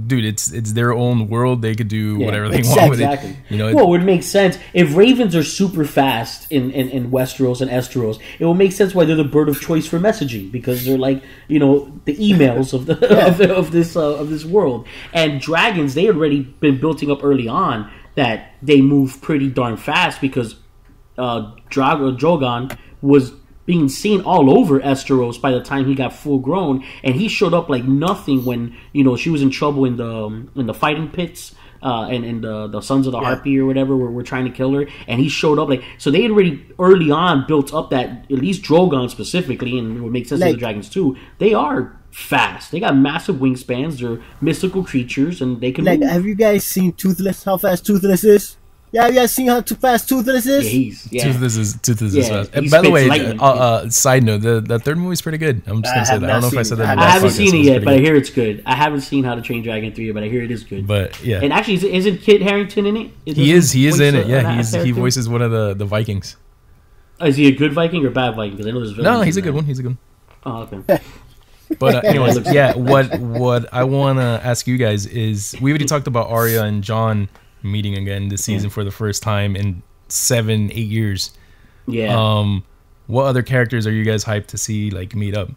dude, it's their own world. They could do whatever they want with it. You know, well, it would make sense if ravens are super fast in Westeros and Esteros. It will make sense why they're the bird of choice for messaging, because they're like, you know, the emails of the of this world. And dragons, they had already been building up early on that they move pretty darn fast, because Drogon was being seen all over Westeros by the time he got full grown, and he showed up like nothing when, you know, she was in trouble in the fighting pits, and the Sons of the Harpy or whatever were trying to kill her, and he showed up like, so they had already early on built up that at least Drogon specifically, and it would make sense to the dragons too. They are fast. They got massive wingspans. They're mystical creatures, and they can move. Have you guys seen Toothless? How fast Toothless is? Yeah, have you guys seen how fast Toothless is? Toothless is fast. And by the way, side note, the third movie's pretty good. I'm just gonna say that. I don't know if I said that. I haven't seen it yet, but I hear it's good. I haven't seen How to Train Dragon 3, but I hear it is good. But yeah, and actually, isn't Kit Harington in it? He is in it. Yeah, he voices one of the Vikings. Is he a good Viking or bad Viking? Because I know there's he's a good one. He's a good one. Oh, okay. But anyways, what I want to ask you guys is, we already talked about Arya and Jon meeting again this season for the first time in 7-8 years. Yeah. What other characters are you guys hyped to see like meet up?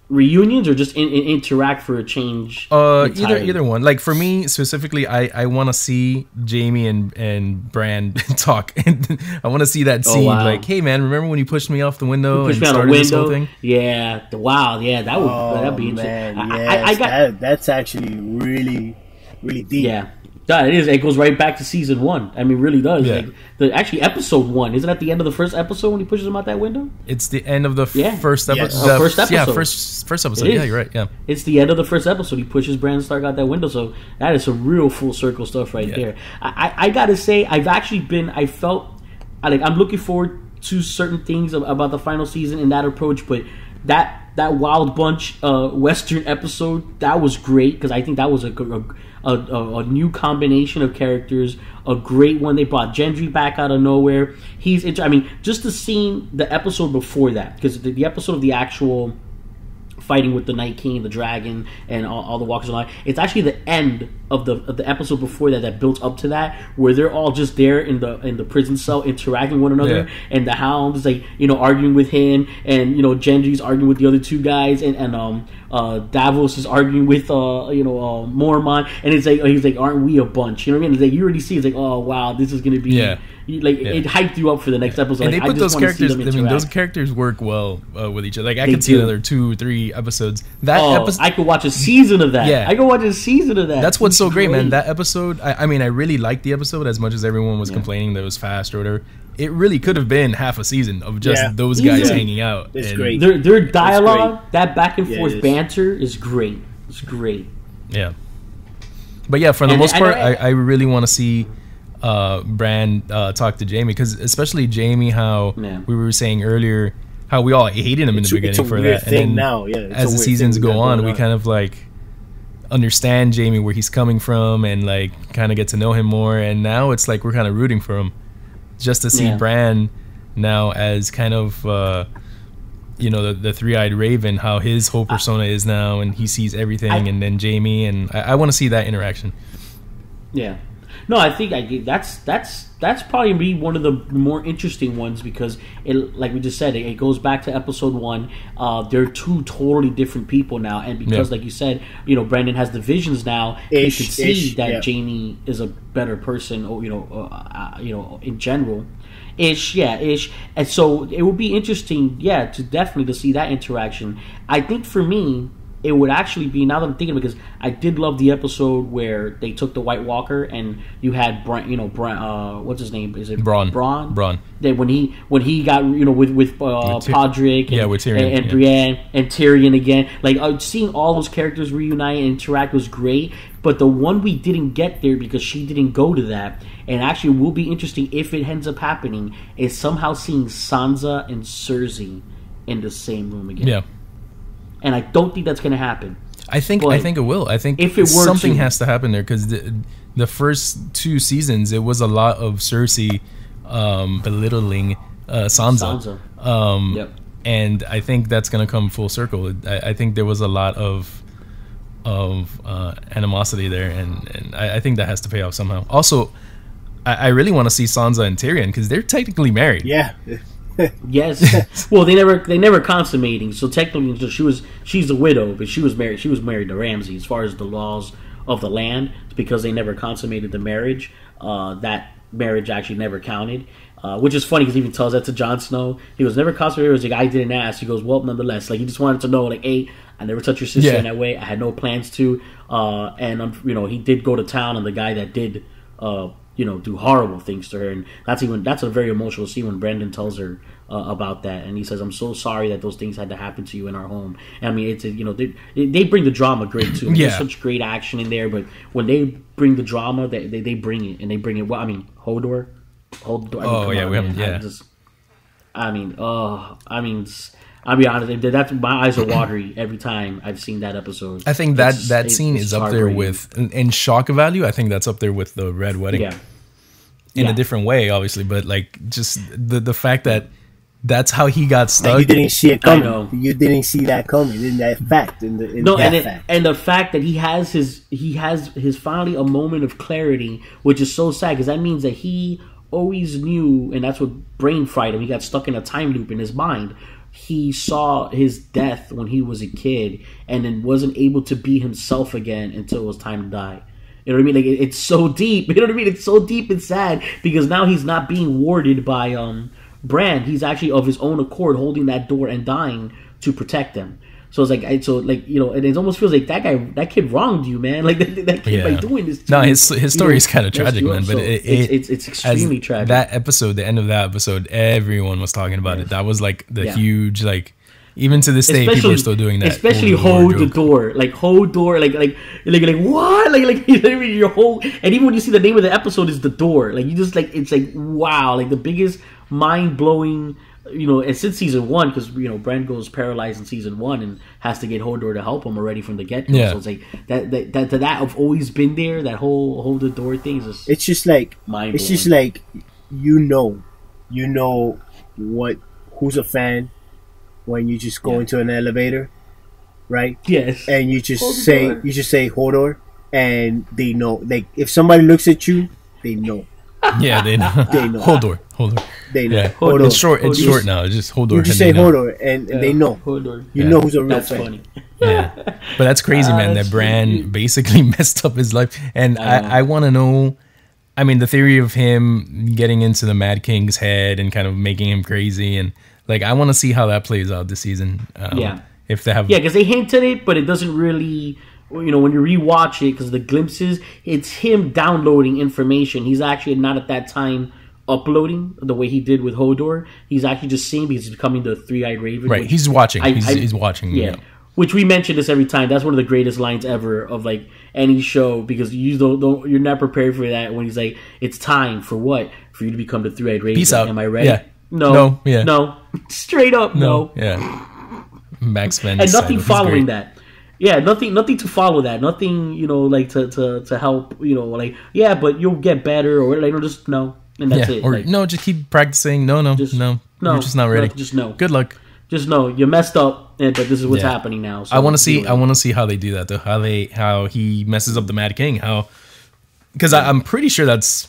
Reunions or just interact for a change? Either one. Like for me specifically, I want to see Jaime and Bran talk. I want to see that scene. Like, hey man, remember when you pushed me off the window and started this whole thing? Yeah. Wow. Yeah. That'd be interesting. Yes, that's actually really, really deep. Yeah. Yeah, it is. It goes right back to season 1. I mean, it really does. Yeah. Like actually, episode 1 isn't at the end of the first episode when he pushes him out that window. It's the end of the first episode. First episode. Yeah, first episode. Yeah, you're right. Yeah, it's the end of the first episode. He pushes Bran Stark out that window. So that is some real full circle stuff right there. I gotta say, I felt like I'm looking forward to certain things about the final season in that approach, but that Wild Bunch Western episode, that was great, because I think that was a new combination of characters, a great one. They brought Gendry back out of nowhere. Just the scene, the episode before that, because the episode of the actual fighting with the Night King, the dragon, and all the walkers and all that, it's actually the end of the episode before that built up to that, where they're all just there in the prison cell interacting with one another, and the Hound is like, you know, arguing with him, and you know, Gendry's arguing with the other two guys, and Davos is arguing with Mormont, and it's like, he's like, aren't we a bunch? You know what I mean? It's like, you already see, it's like, oh wow, this is gonna be it hyped you up for the next episode. And they put those characters. I mean, those characters work well with each other. Like I could see another 2-3 episodes. I could watch a season of that. Yeah, I could watch a season of that. That's what's so great, man. That episode. I mean, I really liked the episode as much as everyone was complaining that it was fast or whatever. It really could have been half a season of just those guys hanging out. It's great. Their dialogue, that back and forth banter is great. It's great. Yeah. But yeah, for the most part, I really want to see Bran talk to Jaime, because especially Jaime, how we were saying earlier, how we all hated him in the beginning for that, and then now, as the seasons go on, we kind of like understand Jaime, where he's coming from, and like kind of get to know him more, and now it's like we're kind of rooting for him, just to see Bran now as kind of the three-eyed raven, how his whole persona is now, and he sees everything, and then Jaime, and I want to see that interaction. Yeah. No, I think that's probably be one of the more interesting ones because it, like we just said, it goes back to episode 1. They're two totally different people now, and because, like you said, Brandon has the visions now. He can see that Jaime is a better person, or in general. Ish, and so it would be interesting, to definitely to see that interaction. I think for me, it would actually be, now that I'm thinking, because I did love the episode where they took the White Walker and you had what's his name? Is it Bronn? Bronn. That when he got with Podrick and, with Tyrion, and Brienne and Tyrion again, like seeing all those characters reunite and interact was great. But the one we didn't get there because she didn't go to that, and actually will be interesting if it ends up happening, is somehow seeing Sansa and Cersei in the same room again. Yeah. And I don't think that's going to happen. I think it will. I think if it were something has to happen there because the first 2 seasons it was a lot of Cersei belittling Sansa. Yep. And I think that's going to come full circle. I think there was a lot of animosity there, and I think that has to pay off somehow. Also, I really want to see Sansa and Tyrion because they're technically married. Yeah. Yes. Well, they never consummating. So technically, she's a widow, but she was married. She was married to Ramsay. As far as the laws of the land, because they never consummated the marriage. That marriage actually never counted. Which is funny because he even tells that to Jon Snow. He was never consummated. He was like, I didn't ask. He goes, well, nonetheless, like he just wanted to know, like, hey, I never touched your sister in that way. I had no plans to. And he did go to town on the guy that did. Do horrible things to her, and that's a very emotional scene when Brandon tells her about that, and he says, "I'm so sorry that those things had to happen to you in our home." And I mean, it's they bring the drama great too. There's such great action in there, but when they bring the drama, they bring it, and they bring it. Well, I mean, Hodor. I'll be honest. That's my eyes are watery every time I've seen that episode. I think that scene is up there with in shock value. I think that's up there with the Red Wedding. Yeah. In a different way, obviously, but like just the fact that that's how he got stuck. Like you didn't see it coming. You didn't see that coming. In that fact, and the fact that he has his finally a moment of clarity, which is so sad because that means that he always knew, and that's what brain fried him. He got stuck in a time loop in his mind. He saw his death when he was a kid and then wasn't able to be himself again until it was time to die. You know what I mean? Like it's so deep. You know what I mean? It's so deep and sad because now he's not being warded by Bran. He's actually of his own accord holding that door and dying to protect them. So it's like, and it almost feels like that kid wronged you, man. Like that kid by doing this. No, his story is kind of tragic, man. But it's extremely tragic. That episode, the end of that episode, everyone was talking about it. That was like the huge, like, even to this day, people are still doing that. Especially hold the door, like what, like you know what I mean? Your whole, and even when you see the name of the episode is the door, like you just like it's like wow, like the biggest mind blowing. And since season 1, because Bran goes paralyzed in season 1 and has to get Hodor to help him already from the get go. Yeah. So it's like that I've always been there. That whole hold the door thing is it's just like mind-blowing. It's just like what who's a fan when you just go into an elevator, right? Yes. And you just say Hodor, and they know. Like if somebody looks at you, they know. Yeah, they know. They know. Hodor. They know. Yeah. Hodor. It's short now. It's just Hodor. You just say Hodor, and they know. Hodor. You know who's a real That's fan. Funny. Yeah, but that's crazy, man. That Bran basically messed up his life, and I want to know. I mean, the theory of him getting into the Mad King's head and kind of making him crazy, and like I want to see how that plays out this season. If they have, because they hinted it, but it doesn't really. When you rewatch it, because the glimpses, it's him downloading information. He's actually not at that time uploading the way he did with Hodor. He's actually just seeing because he's becoming the three-eyed raven. Right, he's watching. He's watching. Yeah. Which we mention this every time. That's one of the greatest lines ever of like any show because you're not prepared for that when he's like, it's time for what? For you to become the three-eyed raven. Peace out. Am I ready? Yeah. No. Straight up, no. Yeah. Max Vance. And nothing following that. Yeah, nothing to follow that. Nothing, like to help, but you'll get better or like just no. And that's it. Or like, no, just keep practicing. No. You're just not ready. Just no. Good luck. Just know you messed up, but this is what's happening now. So I want to see how they do that though. How he messes up the Mad King. How because I'm pretty sure that's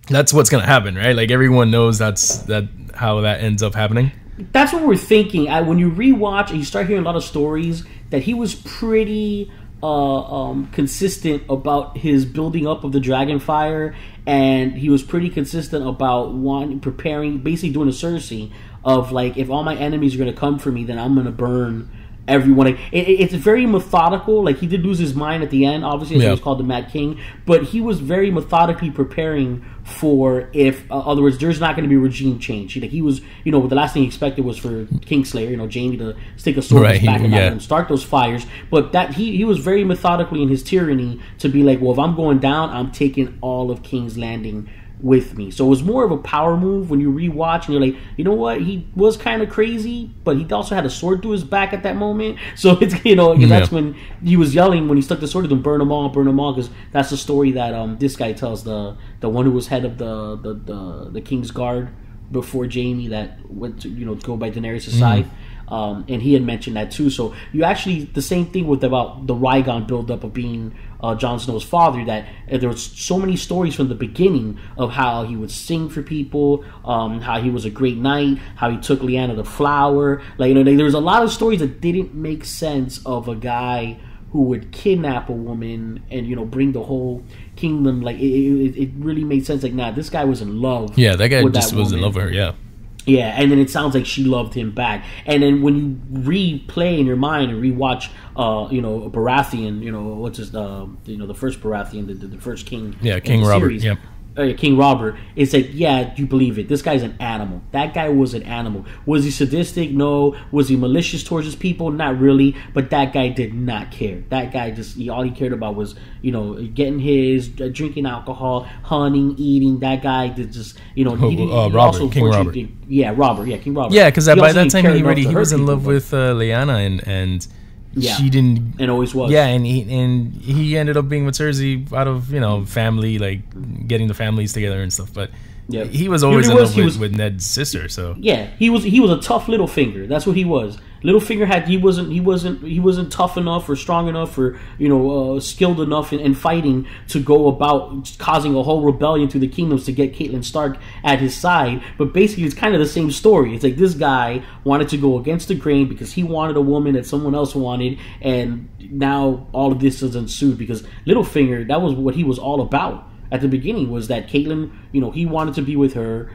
what's gonna happen, right? Like everyone knows that's how that ends up happening. That's what we're thinking. When you rewatch and you start hearing a lot of stories, that he was pretty consistent about his building up of the Dragonfire, and he was pretty consistent about preparing, basically doing a Cersei of like, if all my enemies are going to come for me, then I'm going to burn everyone. It's very methodical. Like, he did lose his mind at the end, obviously, as he was called the Mad King, but he was very methodically preparing for if, other words, there's not going to be regime change. He was, the last thing he expected was for Kingslayer, Jaime to stick a sword in his back and start those fires. But that he was very methodically in his tyranny to be like, well, if I'm going down, I'm taking all of King's Landing with me. So it was more of a power move when you rewatch and you're like, you know what, he was kind of crazy, but he also had a sword through his back at that moment. So it's that's when he was yelling when he stuck the sword to them, burn them all, because that's the story that this guy tells, the one who was head of the King's Guard before Jaime, that went to go by Daenerys' side. And he had mentioned that too. So you actually, the same thing about the Rhaegon buildup of being Jon Snow's father, that there was so many stories from the beginning of how he would sing for people, how he was a great knight, how he took Lyanna the Flower. There was a lot of stories that didn't make sense of a guy who would kidnap a woman and bring the whole kingdom. It really made sense. This guy was in love. Yeah, that guy just was in love with her. Yeah. Yeah, and then it sounds like she loved him back. And then when you replay in your mind and rewatch, Baratheon, what's his, the first Baratheon, the first king. Yeah, King Robert. Series, yep. King Robert. It's like, yeah, you believe it. This guy's an animal. That guy was an animal. Was he sadistic? No. Was he malicious towards his people? Not really. But that guy did not care. That guy all he cared about was, getting his, drinking alcohol, hunting, eating. That guy did just, Robert, King Robert. King Robert. Yeah, because by that time he was in love with Lyanna and she didn't, and always was. Yeah, and he ended up being with Cersei out of family, like getting the families together and stuff. But he was always in love with Ned's sister. So yeah, he was a tough Littlefinger. That's what he was. Littlefinger he wasn't tough enough or strong enough or skilled enough in fighting to go about causing a whole rebellion through the kingdoms to get Catelyn Stark at his side. But basically, it's kind of the same story. It's like this guy wanted to go against the grain because he wanted a woman that someone else wanted, and now all of this has ensued because Littlefinger, that was what he was all about. At the beginning was that Catelyn, he wanted to be with her.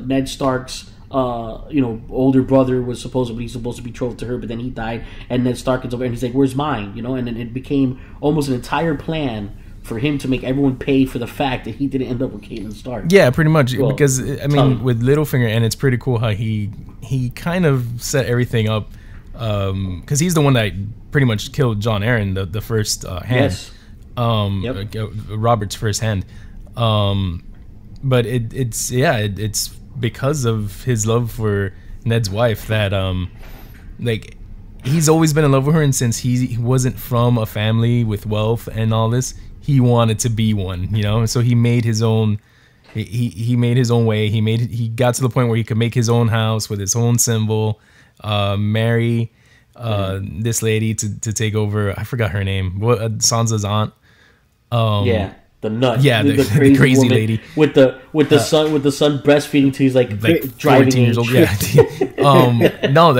Ned Stark's older brother was supposed to be betrothed to her, but then he died, and Ned Stark gets over and he's like, where's mine? And then it became almost an entire plan for him to make everyone pay for the fact that he didn't end up with Catelyn Stark. Yeah, pretty much. Well, because with Littlefinger, and it's pretty cool how he kind of set everything up, because he's the one that pretty much killed Jon Arryn, the first hand. Yes. Robert's first hand. But it's because of his love for Ned's wife that he's always been in love with her, and since he wasn't from a family with wealth and all this, he wanted to be one, so he made his own he made his own way. He got to the point where he could make his own house with his own symbol, marry this lady to take over. I forgot her name. Sansa's aunt. The nut. Yeah, the crazy lady with the son breastfeeding till he's like driving 14 years old. Yeah. No,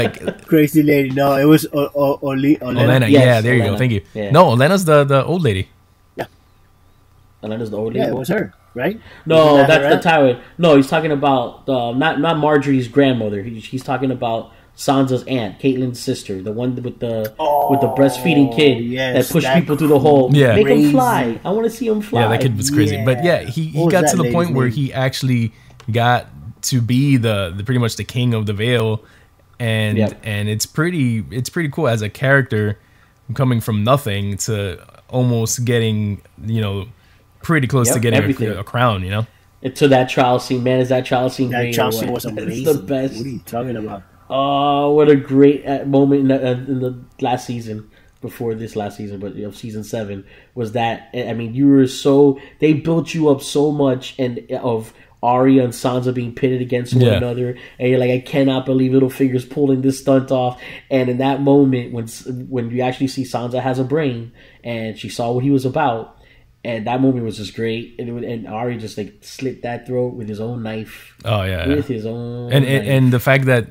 crazy lady. No, it was Olenna. Yes, yeah, there you go. Thank you. Yeah. No, Olenna's the old lady. Yeah. Olenna's the old lady. Yeah, it was her, right? No, that's the Tywin. No, he's talking about not Marjorie's grandmother. He's talking about Sansa's aunt, Caitlyn's sister, the one with the breastfeeding kid that pushed people through the hole. Yeah. Make him fly. I want to see him fly. Yeah, that kid was crazy. Yeah. But yeah, he got to the point where he actually got to be the pretty much the king of the Vale, and it's pretty cool as a character coming from nothing to almost getting pretty close to getting a crown. To that trial scene, man, is that trial scene great? That trial scene was amazing. It's the best. What are you talking about? Oh, what a great moment in the last season, before this last season, but season 7 was that. I mean, they built you up so much, and of Arya and Sansa being pitted against one another, and you're like, I cannot believe Littlefinger's pulling this stunt off. And in that moment, when you actually see Sansa has a brain, and she saw what he was about, And that movie was just great. And Arya just like slit that throat with his own knife. Oh yeah, with his own. And the fact that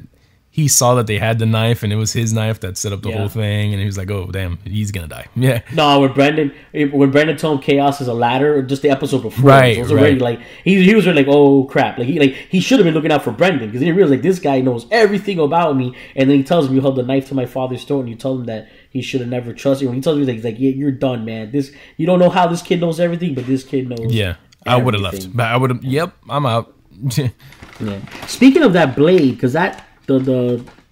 he saw that they had the knife and it was his knife that set up the whole thing, and he was like, "Oh damn, he's gonna die." Yeah. No, when Brendan told him chaos is a ladder, just the episode before, right? It was already like he was already like, "Oh crap!" He should have been looking out for Brendan because he realized like this guy knows everything about me, and then he tells him you held the knife to my father's throat, and you told him that he should have never trusted you. When he tells me he's like, "Yeah, you're done, man. You don't know how this kid knows everything, but this kid knows." Yeah, I would have left, but I would have. Yep, I'm out. Yeah. Speaking of that blade, because that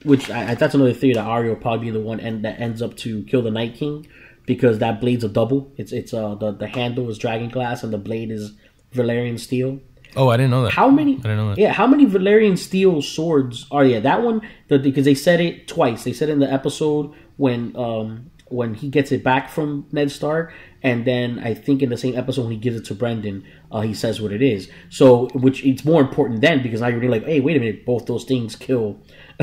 which that's another theory that Arya will probably be the one that ends up to kill the Night King, because that blade's a double. It's the handle is dragon glass and the blade is Valyrian steel. Oh, I didn't know that. How many? I didn't know that. Yeah, how many Valyrian steel swords are that one? Because they said it twice. They said it in the episode when he gets it back from Ned Stark, and then I think in the same episode when he gives it to Brendan, he says what it is. So, which it's more important then, because now you're really like, hey, wait a minute, both those things kill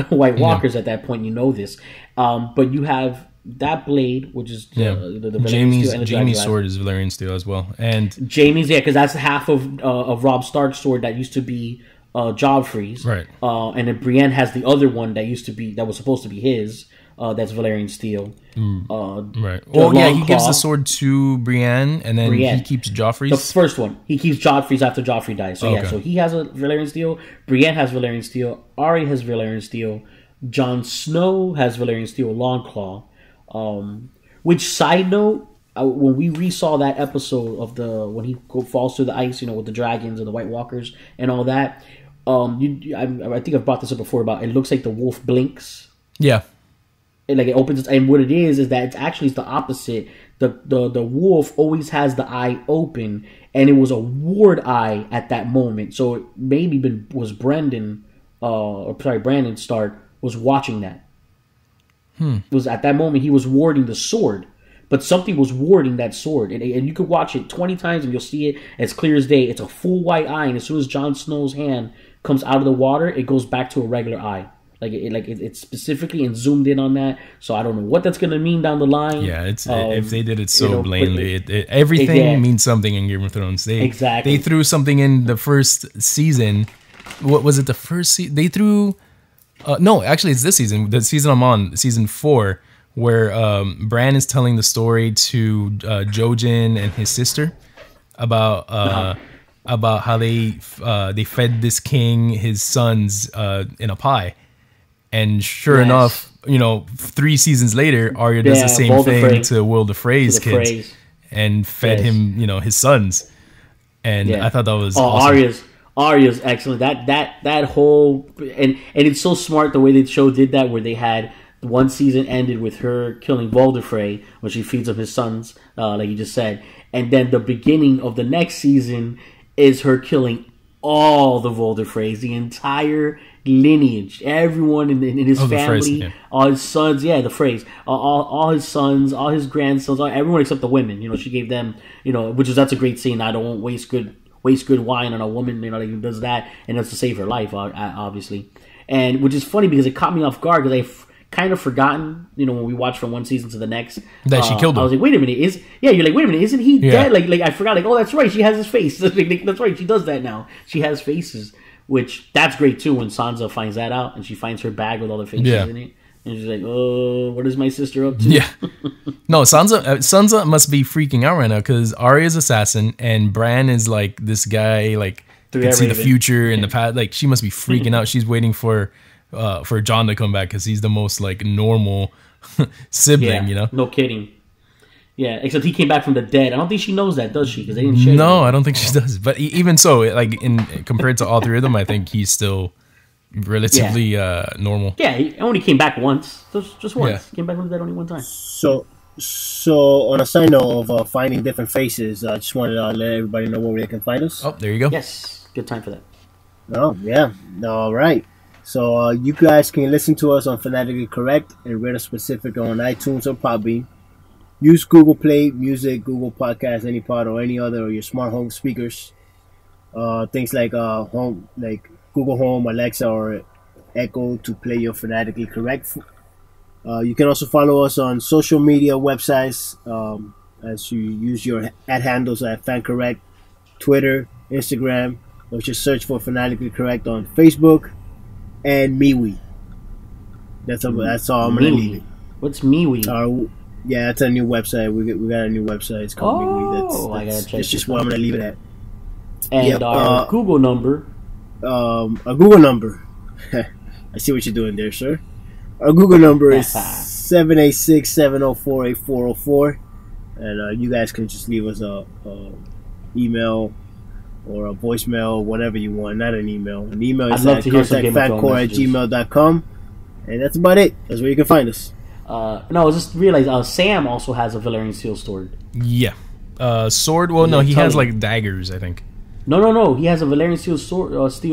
White Walkers at that point. You know this, but you have that blade, which is the Jaime's sword is Valyrian steel as well, and Jaime's because that's half of Robb Stark's sword that used to be Joffrey's, right? And then Brienne has the other one that was supposed to be his. That's Valyrian steel. Right. Well, yeah, he gives the sword to Brienne, and then he keeps Joffrey's. The first one. He keeps Joffrey's after Joffrey dies. So, so he has a Valyrian steel. Brienne has Valyrian steel. Arya has Valyrian steel. Jon Snow has Valyrian steel Longclaw. Which, side note, when we re-saw that episode of when he falls through the ice, with the dragons and the White Walkers and all that, I think I've brought this up before about it looks like the wolf blinks. Yeah. It opens, and what it is that it's the opposite. The wolf always has the eye open, and it was a ward eye at that moment. So it maybe was Brandon Stark was watching that. It was at that moment he was warding the sword, but something was warding that sword, and you could watch it 20 times and you'll see it as clear as day. It's a full white eye, and as soon as Jon Snow's hand comes out of the water, it goes back to a regular eye. It's specifically and zoomed in on that, so I don't know what that's gonna mean down the line. Yeah, it's if they did it so blatantly, everything means something in Game of Thrones. They threw something in the first season. What was it? The first season they threw. No, actually, it's this season. The season I'm on, season 4, where Bran is telling the story to Jojen and his sister about how they fed this king his sons in a pie. And sure enough, 3 seasons later, Arya does the same thing to Will the Frey's kids and fed him, his sons. And I thought that was awesome. Arya's excellent. That whole and it's so smart the way the show did that, where they had one season ended with her killing Frey when she feeds him his sons, like you just said, and then the beginning of the next season is her killing all the Freys, the entire lineage, everyone in his family, all his sons, the Freys, all his sons, all his grandsons, everyone except the women. She gave them, that's a great scene. I don't waste good wine on a woman, that does that, and that's to save her life, obviously. And which is funny because it caught me off guard because I've kind of forgotten, when we watched from one season to the next, that she killed him. I was like, wait a minute, isn't he dead? Like I forgot, oh, that's right, she has his face. That's right, she does that now. She has faces, which that's great too. When Sansa finds that out and she finds her bag with all the faces in it, and she's like, oh, what is my sister up to? Yeah. No, Sansa must be freaking out right now because Arya's assassin and Bran is like this guy, like can see the future and the past. Like she must be freaking out. She's waiting for Jon to come back because he's the most like normal sibling, No kidding. Yeah, except he came back from the dead. I don't think she knows that, does she? Because they didn't share. No, I don't think she does. But even so, like compared to all 3 of them, I think he's still relatively normal. Yeah, he only came back once. Just once. Yeah. He came back from the dead only one time. So on a side note of finding different faces, I just wanted to let everybody know where they can find us. Oh, there you go. Yes, good time for that. Oh, yeah. All right. So you guys can listen to us on Fanatically Correct and rate us specific on iTunes or PodBean. Use Google Play Music, Google Podcasts, AnyPod, or any other or your smart home speakers. Things like home, like Google Home, Alexa, or Echo to play your Fanatically Correct. You can also follow us on social media websites, as you use your at handles at FanCorrect, Twitter, Instagram, or just search for Fanatically Correct on Facebook and MeWe. That's all I'm gonna leave it. What's MeWe? Yeah, that's a new website. We got a new website. It's called MeWe. I gotta check. That's just where I'm gonna leave it at. And our Google number. A Google number. I see what you're doing there, sir. Our Google number is 786-704-8404, and you guys can just leave us a email or a voicemail, whatever you want. Not an email. An email is at contactfancor@gmail.com, and that's about it. That's where you can find us. No, I just realized Sam also has a Valyrian steel sword. Yeah. Sword? Well, no, he has like daggers, I think. No. He has a Valyrian steel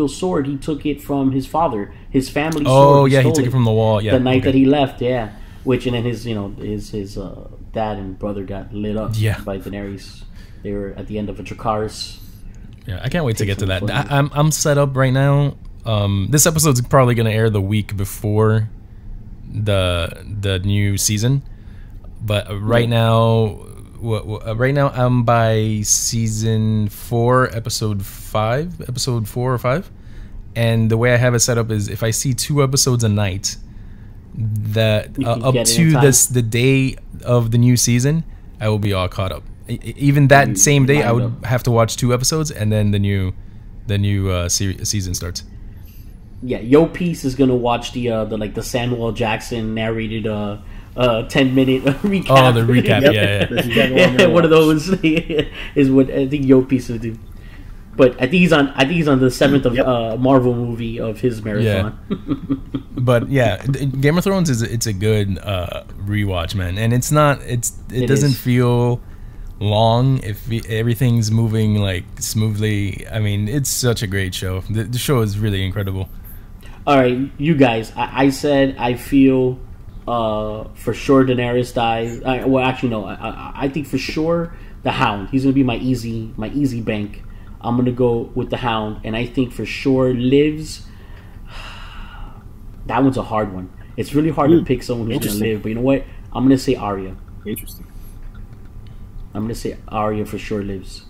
sword. He took it from his father, his family sword. Oh, yeah, he took it from the wall. Yeah, the night that he left. Yeah, and then his dad and brother got lit up. By Daenerys. They were at the end of a Dracarys. Yeah, I can't wait to get to that. I'm set up right now. This episode's probably gonna air the week before the new season, but right now I'm by season 4, episode 4 or 5, and the way I have it set up is if I see 2 episodes a night, that up to the day of the new season, I will be all caught up. Even that same day, I would have to watch 2 episodes, and then the new season starts. Yeah, Yo Piece is gonna watch the Samuel Jackson narrated 10-minute recap. Oh, the recap, yeah. Yeah, one of those is what I think Yo Piece will do. But I think he's on the 7th of Marvel movie of his marathon. Yeah. But yeah, Game of Thrones it's a good rewatch, man, and it doesn't feel long if everything's moving like smoothly. I mean, it's such a great show. The show is really incredible. All right, you guys. I said I feel for sure Daenerys dies. I think for sure the Hound. He's gonna be my easy bank. I'm gonna go with the Hound, and I think for sure lives. That one's a hard one. It's really hard to pick someone who's gonna live, but you know what? I'm gonna say Arya. Interesting. I'm gonna say Arya for sure lives.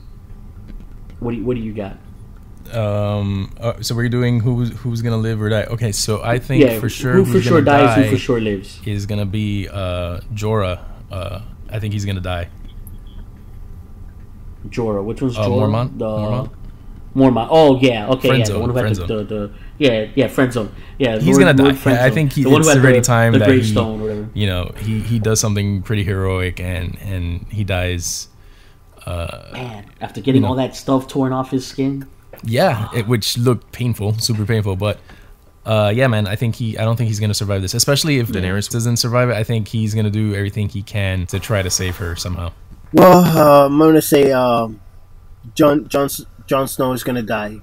What do you got? So we're doing who's gonna live or die. Okay, so I think for sure who for sure dies, who for sure lives is gonna be Jorah. I think he's gonna die. Jorah. Which one's Jorah? Mormont. Oh yeah, okay, friend yeah, zone, the one who had the friend zone. Yeah, he's gonna die. I think it's already time that gravestone, whatever. He does something pretty heroic and he dies. Man, after getting all that stuff torn off his skin. Yeah, which looked painful, super painful. But yeah, man, I don't think he's gonna survive this. Especially if Daenerys doesn't survive it. I think he's gonna do everything he can to try to save her somehow. Well, I'm gonna say Jon Snow is gonna die,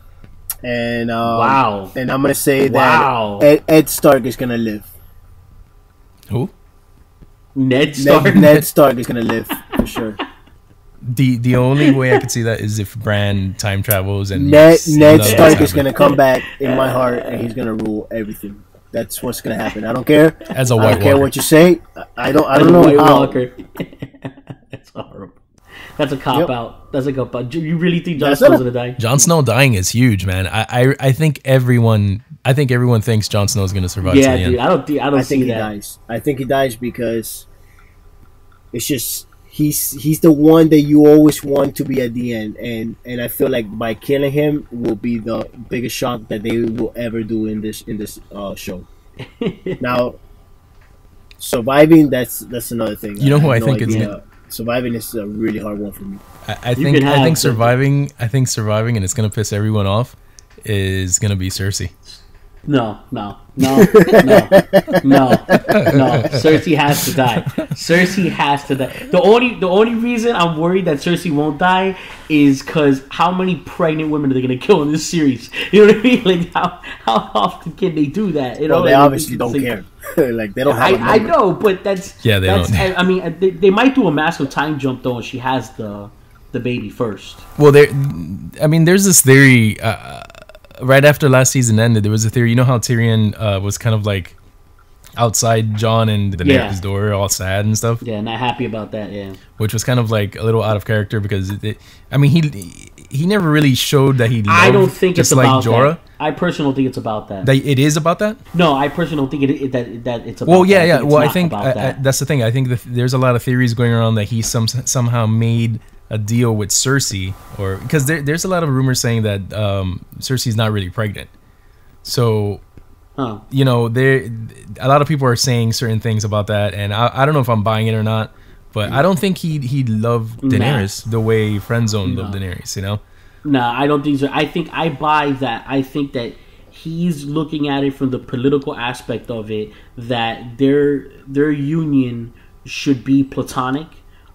and and I'm gonna say that Ed Stark is gonna live. Who? Ned Stark. Ned Stark is gonna live for sure. The only way I could see that is if Bran time travels and Ned Stark is gonna come back in my heart and he's gonna rule everything. That's what's gonna happen. I don't care. As a White Walker. I don't care what you say. I don't know White how. Walker. That's horrible. That's a cop out. That's a cop out. You really think Jon Snow's gonna die? Jon Snow dying is huge, man. I think everyone thinks Jon Snow's gonna survive. Yeah, dude. I don't think he dies. I think he dies because it's just he's the one that you always want to be at the end, and I feel like by killing him will be the biggest shock that they will ever do in this show. Now, surviving that's another thing. You know who I think is surviving is a really hard one for me. I think surviving, and it's gonna piss everyone off, is gonna be Cersei. No. Cersei has to die. Cersei has to die. The only reason I'm worried that Cersei won't die is because how many pregnant women are they going to kill in this series? You know what I mean? Like how often can they do that? You know, well, they obviously don't care. Like they don't have. I know, but they don't. I mean, they might do a massive time jump though, and she has the baby first. Well, there's this theory. Right after last season ended, there was a theory. You know how Tyrion was kind of like outside Jon and Daenerys' door, all sad and stuff. Yeah, not happy about that. Yeah, which was kind of like a little out of character because he never really showed that he loved. I don't think just it's like about Jorah. that. I personally don't think it's about that. It is about that? No, I personally don't think that it's about. Well, that. yeah. Well, I think that. that's the thing. I think that there's a lot of theories going around that he somehow made a deal with Cersei, or because there's a lot of rumors saying that Cersei's not really pregnant. So, you know, a lot of people are saying certain things about that, and I don't know if I'm buying it or not. But I don't think he loved Daenerys the way Friendzone loved Daenerys. You know. Nah, I don't think so. I think I buy that. I think that he's looking at it from the political aspect of it, that their union should be platonic,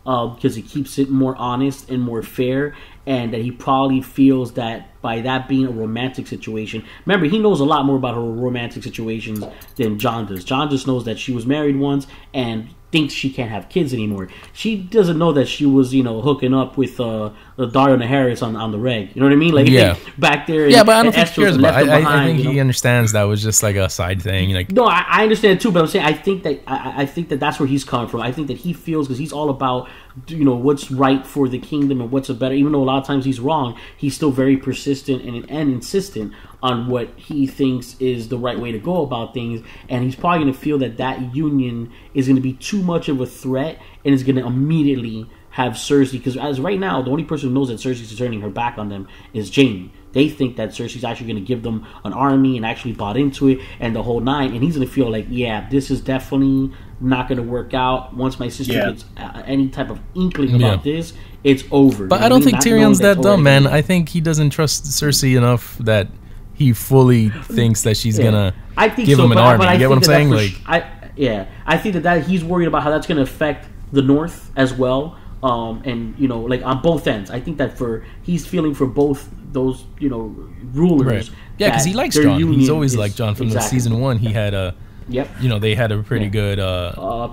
because it keeps it more honest and more fair, and that he probably feels that by that being a romantic situation. Remember, he knows a lot more about her romantic situations than Jon does. Jon just knows that she was married once and thinks she can't have kids anymore. She doesn't know that she was, hooking up with Dario Naharis on the reg. You know what I mean? Like, back there. Yeah, but I don't think he cares about it. I think he understands that was just like a side thing. Like, no, I understand too, but I'm saying I think that that's where he's coming from. I think that he feels, because he's all about what's right for the kingdom and what's a better. Even though a lot of times he's wrong, he's still very persistent and insistent on what he thinks is the right way to go about things, and he's probably going to feel that union is going to be too much of a threat and is going to immediately have Cersei, because as right now, the only person who knows that Cersei's turning her back on them is Jaime. They think that Cersei's actually going to give them an army and actually bought into it and the whole nine, and he's going to feel like, yeah, this is definitely not going to work out. Once my sister gets any type of inkling about this, it's over. But I don't think Tyrion's that dumb, man. I think he doesn't trust Cersei enough that he fully thinks that she's gonna give him an army. You get what I'm saying? I think that he's worried about how that's gonna affect the North as well, and like on both ends. I think that he's feeling for both those rulers. Right. Yeah, because he likes Jon. He's always liked Jon from the season 1. He had a they had a pretty good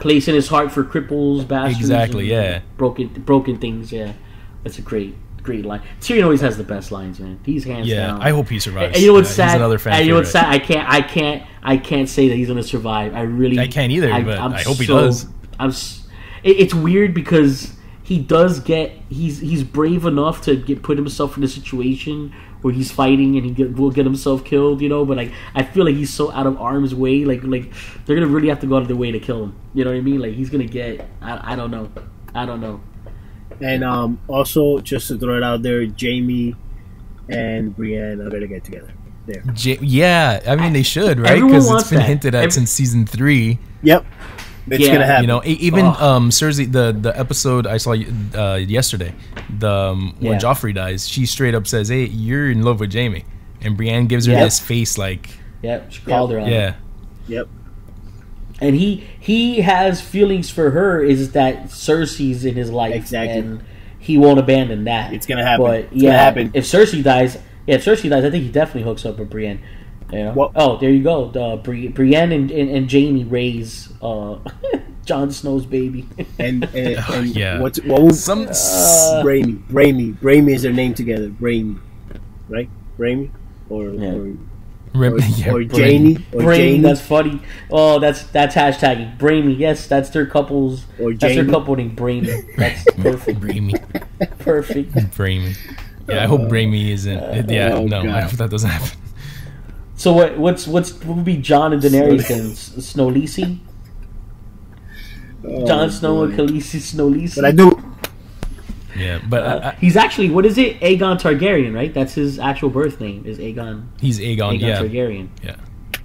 place in his heart for cripples, bastards. Exactly. Yeah. Broken things. Yeah, that's a great line. Tyrion always has the best lines, man. He's hands down. I hope he survives. And you know what's sad? He's another fan. And you know what's sad? I can't say that he's gonna survive. I can't either. But I hope he does. It's weird because he does he's brave enough to put himself in a situation where he's fighting and will get himself killed, But I feel like he's so out of harm's way. Like they're gonna really have to go out of their way to kill him. You know what I mean? Like he's gonna get. I don't know. And also, just to throw it out there, Jaime and Brienne are gonna get together. There. I mean they should, right? Because it's been hinted at since season 3. Yep, it's gonna happen. Even Cersei, the episode I saw yesterday, when Joffrey dies, she straight up says, "Hey, you're in love with Jaime," and Brienne gives her this face like, she called her on it. Yep. And he has feelings for her, is that Cersei's in his life, and he won't abandon that. It's gonna happen. But if Cersei dies, I think he definitely hooks up with Brienne. There you go. Brienne and Jaime raise Jon Snow's baby. and what was Braimy is their name together. Braimy, right? Braimy or Janie. Brainy, that's funny. Oh, that's hashtagging. Brainy, yes, that's their couple's. That's their couple named Brainy. That's perfect. Brainy. Perfect. Brainy. Yeah, I hope Brainy isn't. I hope that doesn't happen. So what would be Jon and Daenerys then? Snowlisi? Jon Snow and Khaleesi Snowlisi. But I do. Yeah, but he's actually, what is it? Aegon Targaryen, right? That's his actual birth name. Is Aegon? He's Aegon Targaryen.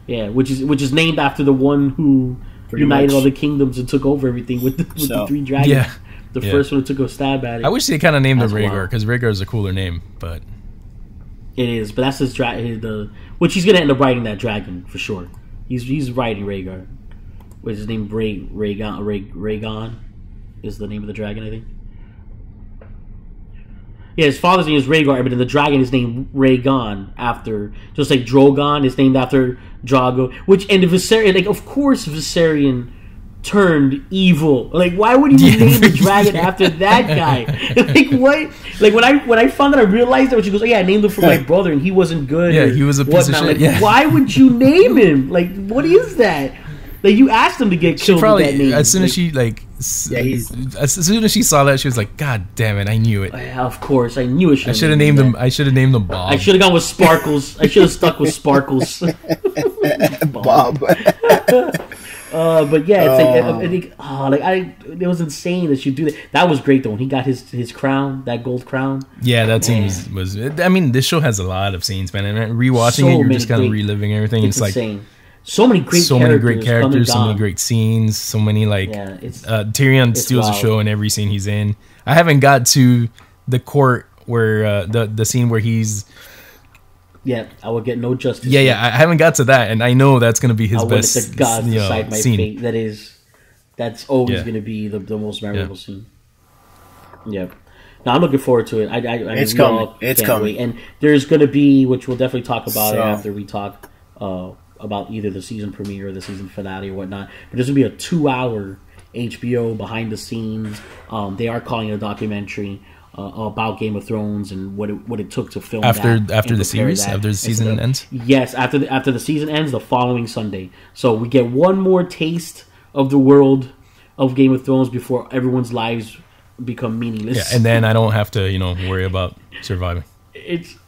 Yeah, which is named after the one who united all the kingdoms and took over everything with the 3 dragons. Yeah, the first one who took a stab at it. I wish they kind of named him Rhaegar, because Rhaegar is a cooler name, but it is. But that's his which he's gonna end up writing that dragon for sure. He's writing Rhaegar, which is named Rhaegon is the name of the dragon, I think. Yeah, his father's name is Rhaegar, but then the dragon is named Rhaegon after, just like Drogon is named after Drogo. And the Viserion, of course, Viserion turned evil. Why would you name the dragon after that guy? What? When I found that, I realized that. When she goes, I named him for my brother, and he wasn't good. Yeah, he was a piece of shit. Why would you name him? What is that? Like you asked him to get She killed probably with that name. as soon as Like, she like he's- as soon as she saw that, she was like, "God damn it, I knew it. yeah, of course, I knew it. I should have named him. I should have named him Bob." I should have gone with Sparkles. I should have stuck with Sparkles. Bob. But yeah, it's it was insane that you do that. That was great though when he got his crown, that gold crown. Yeah, that scene was. I mean, this show has a lot of scenes, man. And rewatching it, you're just kind of reliving everything. It's like insane. So many great characters, so many great scenes, so many like Tyrion steals the show in every scene he's in. I haven't got to the court where the scene where he's. Yeah, I will get no justice. Yeah, I haven't got to that, and I know that's gonna be his best. The gods decide my scene. fate. That's always gonna be the most memorable scene. Yeah. Now I'm looking forward to it. It's coming. It's coming. Wait. And there's gonna be, which we'll definitely talk about after we talk about either the season premiere or the season finale or whatnot. But there's gonna be a 2-hour HBO behind the scenes. They are calling it a documentary. About Game of Thrones and what it took to film after the series, after the season ends. Yes, after the season ends, the following Sunday. So we get one more taste of the world of Game of Thrones before everyone's lives become meaningless. Yeah, and then I don't have to worry about surviving.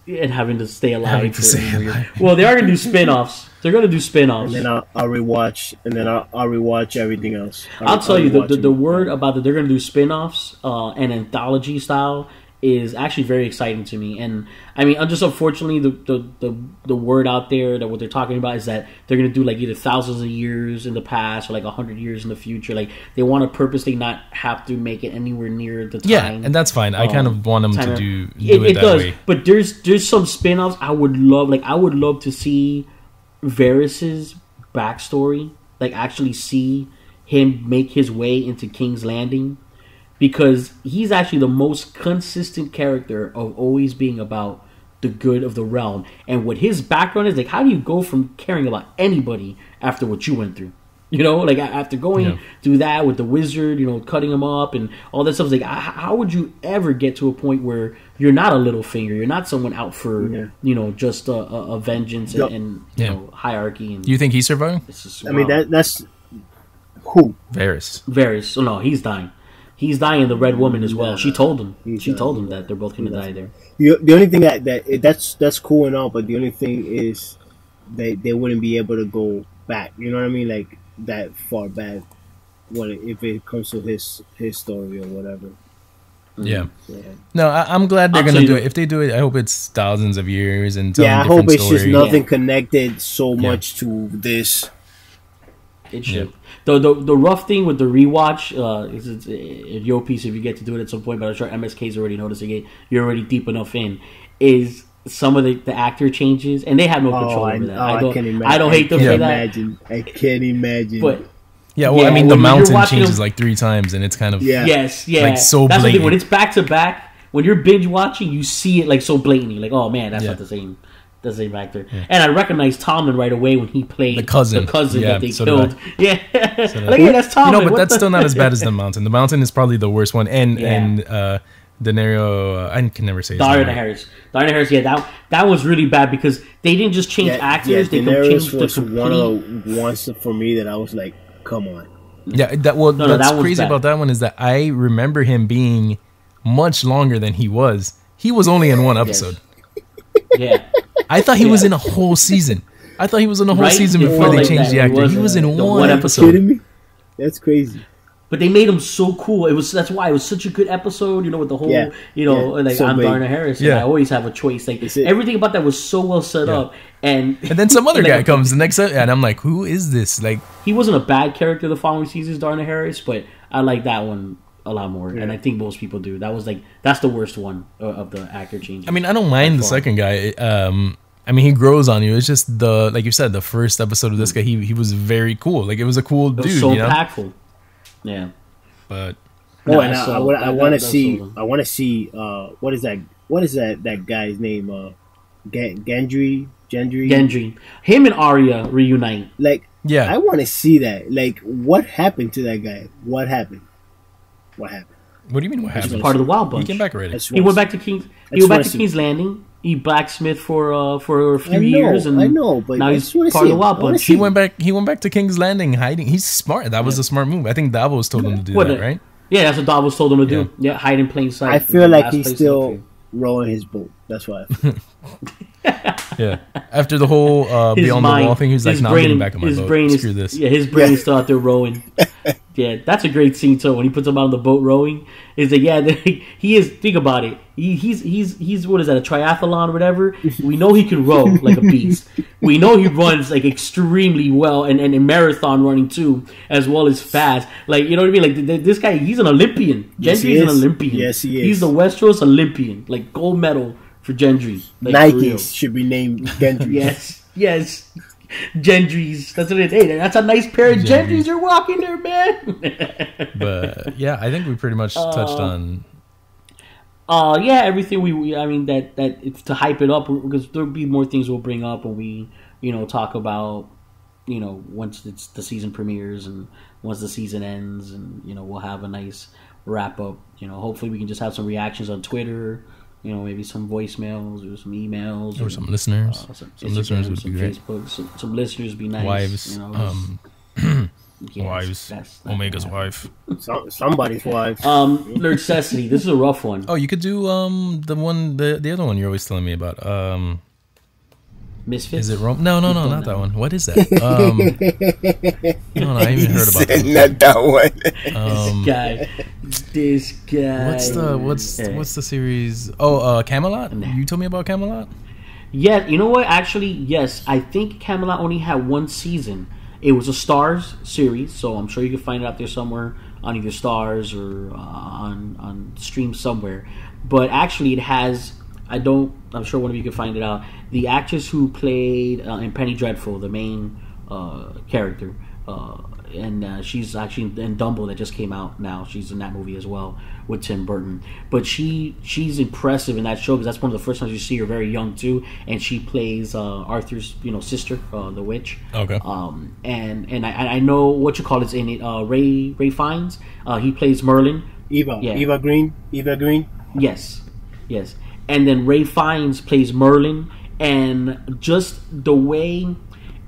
And having to stay alive for a year. Well, they are gonna do spin-offs. They're gonna do spin-offs. And then I'll rewatch. And then I'll rewatch everything else. I'll tell you the word about that they're gonna do spin-offs and anthology style is actually very exciting to me. And I mean, just unfortunately, the word out there that what they're talking about is that they're gonna do like either thousands of years in the past or like 100 years in the future. Like they want to purposely not have to make it anywhere near the time. Yeah, and that's fine. I kind of want them to do it that does. way. But there's some spin-offs I would love. Like I would love to see Varys's backstory. Like actually see him make his way into King's Landing. Because he's actually the most consistent character of always being about the good of the realm. And what his background is, like, how do you go from caring about anybody after what you went through? You know, like, after going through that with the wizard, cutting him up and all that stuff. It's like, how would you ever get to a point where you're not a Littlefinger? You're not someone out for, just a vengeance and hierarchy. And do you think he's surviving? I mean, that's... Who? Varys. Oh, no, he's dying. He's dying, the Red Woman as well. She told him. She told him that they're both going to die there. The only thing that's cool and all, but the only thing is they wouldn't be able to go back. You know what I mean? Like that far back. If it comes to his story or whatever. Yeah. No, I'm glad they're going to do it. If they do it, I hope it's thousands of years and I hope it's just nothing connected so much to this. It should. Yeah. The rough thing with the rewatch is your piece if you get to do it at some point, but I'm sure MSK's already noticing it. You're already deep enough in. Is some of the actor changes, and they have no control over that. I don't hate them for that. I can't imagine. But I mean, the mountain changes like 3 times, and it's kind of yes, like so that's blatant. The thing. When it's back to back, when you're binge watching, you see it like so blatantly. Like, oh man, that's not the same. The same actor, and I recognized Tomlin right away when he played the cousin that they killed. Yeah, so that's Tomlin. But that's still not as bad as the Mountain. The Mountain is probably the worst one, and Daenerys. I can never say his name. Darren Harris. Yeah, that was really bad because they didn't just change actors; they changed the complete. One of the ones for me that I was like, "Come on." Yeah, what's crazy about that one is that I remember him being much longer than he was. He was only in one episode. Yeah. I thought he was in a whole season. Season before they changed the actor. He was in one episode. Are you kidding me? That's crazy. But they made him so cool. That's why it was such a good episode. With the whole, like so I'm Darna Harris. And I always have a choice. Like everything about that was so well set up. And then some other guy comes the next, and I'm like, who is this? Like he wasn't a bad character the following seasons, Darna Harris, but I like that one a lot more, and I think most people do. That's the worst one of the actor change. I mean, I don't mind the second guy. I mean, he grows on you. It's just like you said, the first episode of this guy, he was very cool. Like it was a cool dude. So impactful. Yeah. But I want to see. What is that guy's name? Gendry. Him and Arya reunite. Like I want to see that. Like what happened to that guy? What happened? What do you mean? What happened? Part of the Wild Bunch. He came back already. He went back to King's. He went back to King's Landing. he blacksmith for a few I know, years, and I know, but now I he's just wanna part of see the it. Wild I wanna Bunch. see He went back to King's Landing hiding. He's smart. That was a smart move. I think Davos told him to do that, right? Yeah, that's what Davos told him to do. Yeah, hide in plain sight. I feel like Last he's place still in rowing his boat. That's why. I feel. Yeah. After the whole Beyond the Wall thing, he was like, "No, I'm getting back on my boat. Screw this." Yeah, his brain is still out there rowing. Yeah, that's a great scene too. When he puts him out on the boat rowing, is like, yeah, he is. Think about it. He's what is that? A triathlon or whatever. We know he can row like a beast. We know he runs like extremely well, and in marathon running too, as well as fast. Like, you know what I mean? Like this guy, he's an Olympian. Yes, Gendry's an Olympian. Yes, he is. He's the Westeros Olympian. Like gold medal for Gendry. Like, Nikes should be named Gendry. Yes. Gendry's. That's what it is. Hey, that's a nice pair of Gendry's you're walking there, man. But yeah, I think we pretty much touched on. Yeah, everything we I mean that it's to hype it up, because there'll be more things we'll bring up when we talk about once it's the season premieres and once the season ends, and we'll have a nice wrap up. Hopefully we can just have some reactions on Twitter. Maybe some voicemails or some emails. Or some listeners. Some listeners would be great. Facebook. Some listeners would be nice. Wives. Yes, wives. that's Omega's wife. Somebody's wife. Nerdcessity. This is a rough one. Oh, you could do the other one you're always telling me about. Misfits? Is it Rome? No, not that one. What is that? No, I haven't even heard about that. Not that one. This guy. What's the series? Oh, Camelot. You told me about Camelot. Yeah, you know what? Actually, yes. I think Camelot only had one season. It was a Stars series, so I'm sure you can find it out there somewhere on either Stars or on stream somewhere. But actually, it has. I'm sure one of you can find it out. The actress who played in Penny Dreadful, the main character, and she's actually in Dumbo that just came out now. She's in that movie as well with Tim Burton. But she's impressive in that show, because that's one of the first times you see her very young too, and she plays Arthur's sister, the witch. Okay. And I know what you call it's in it. Ray Fiennes. He plays Merlin. Eva Green. Yes. And then Ray Fiennes plays Merlin, and just the way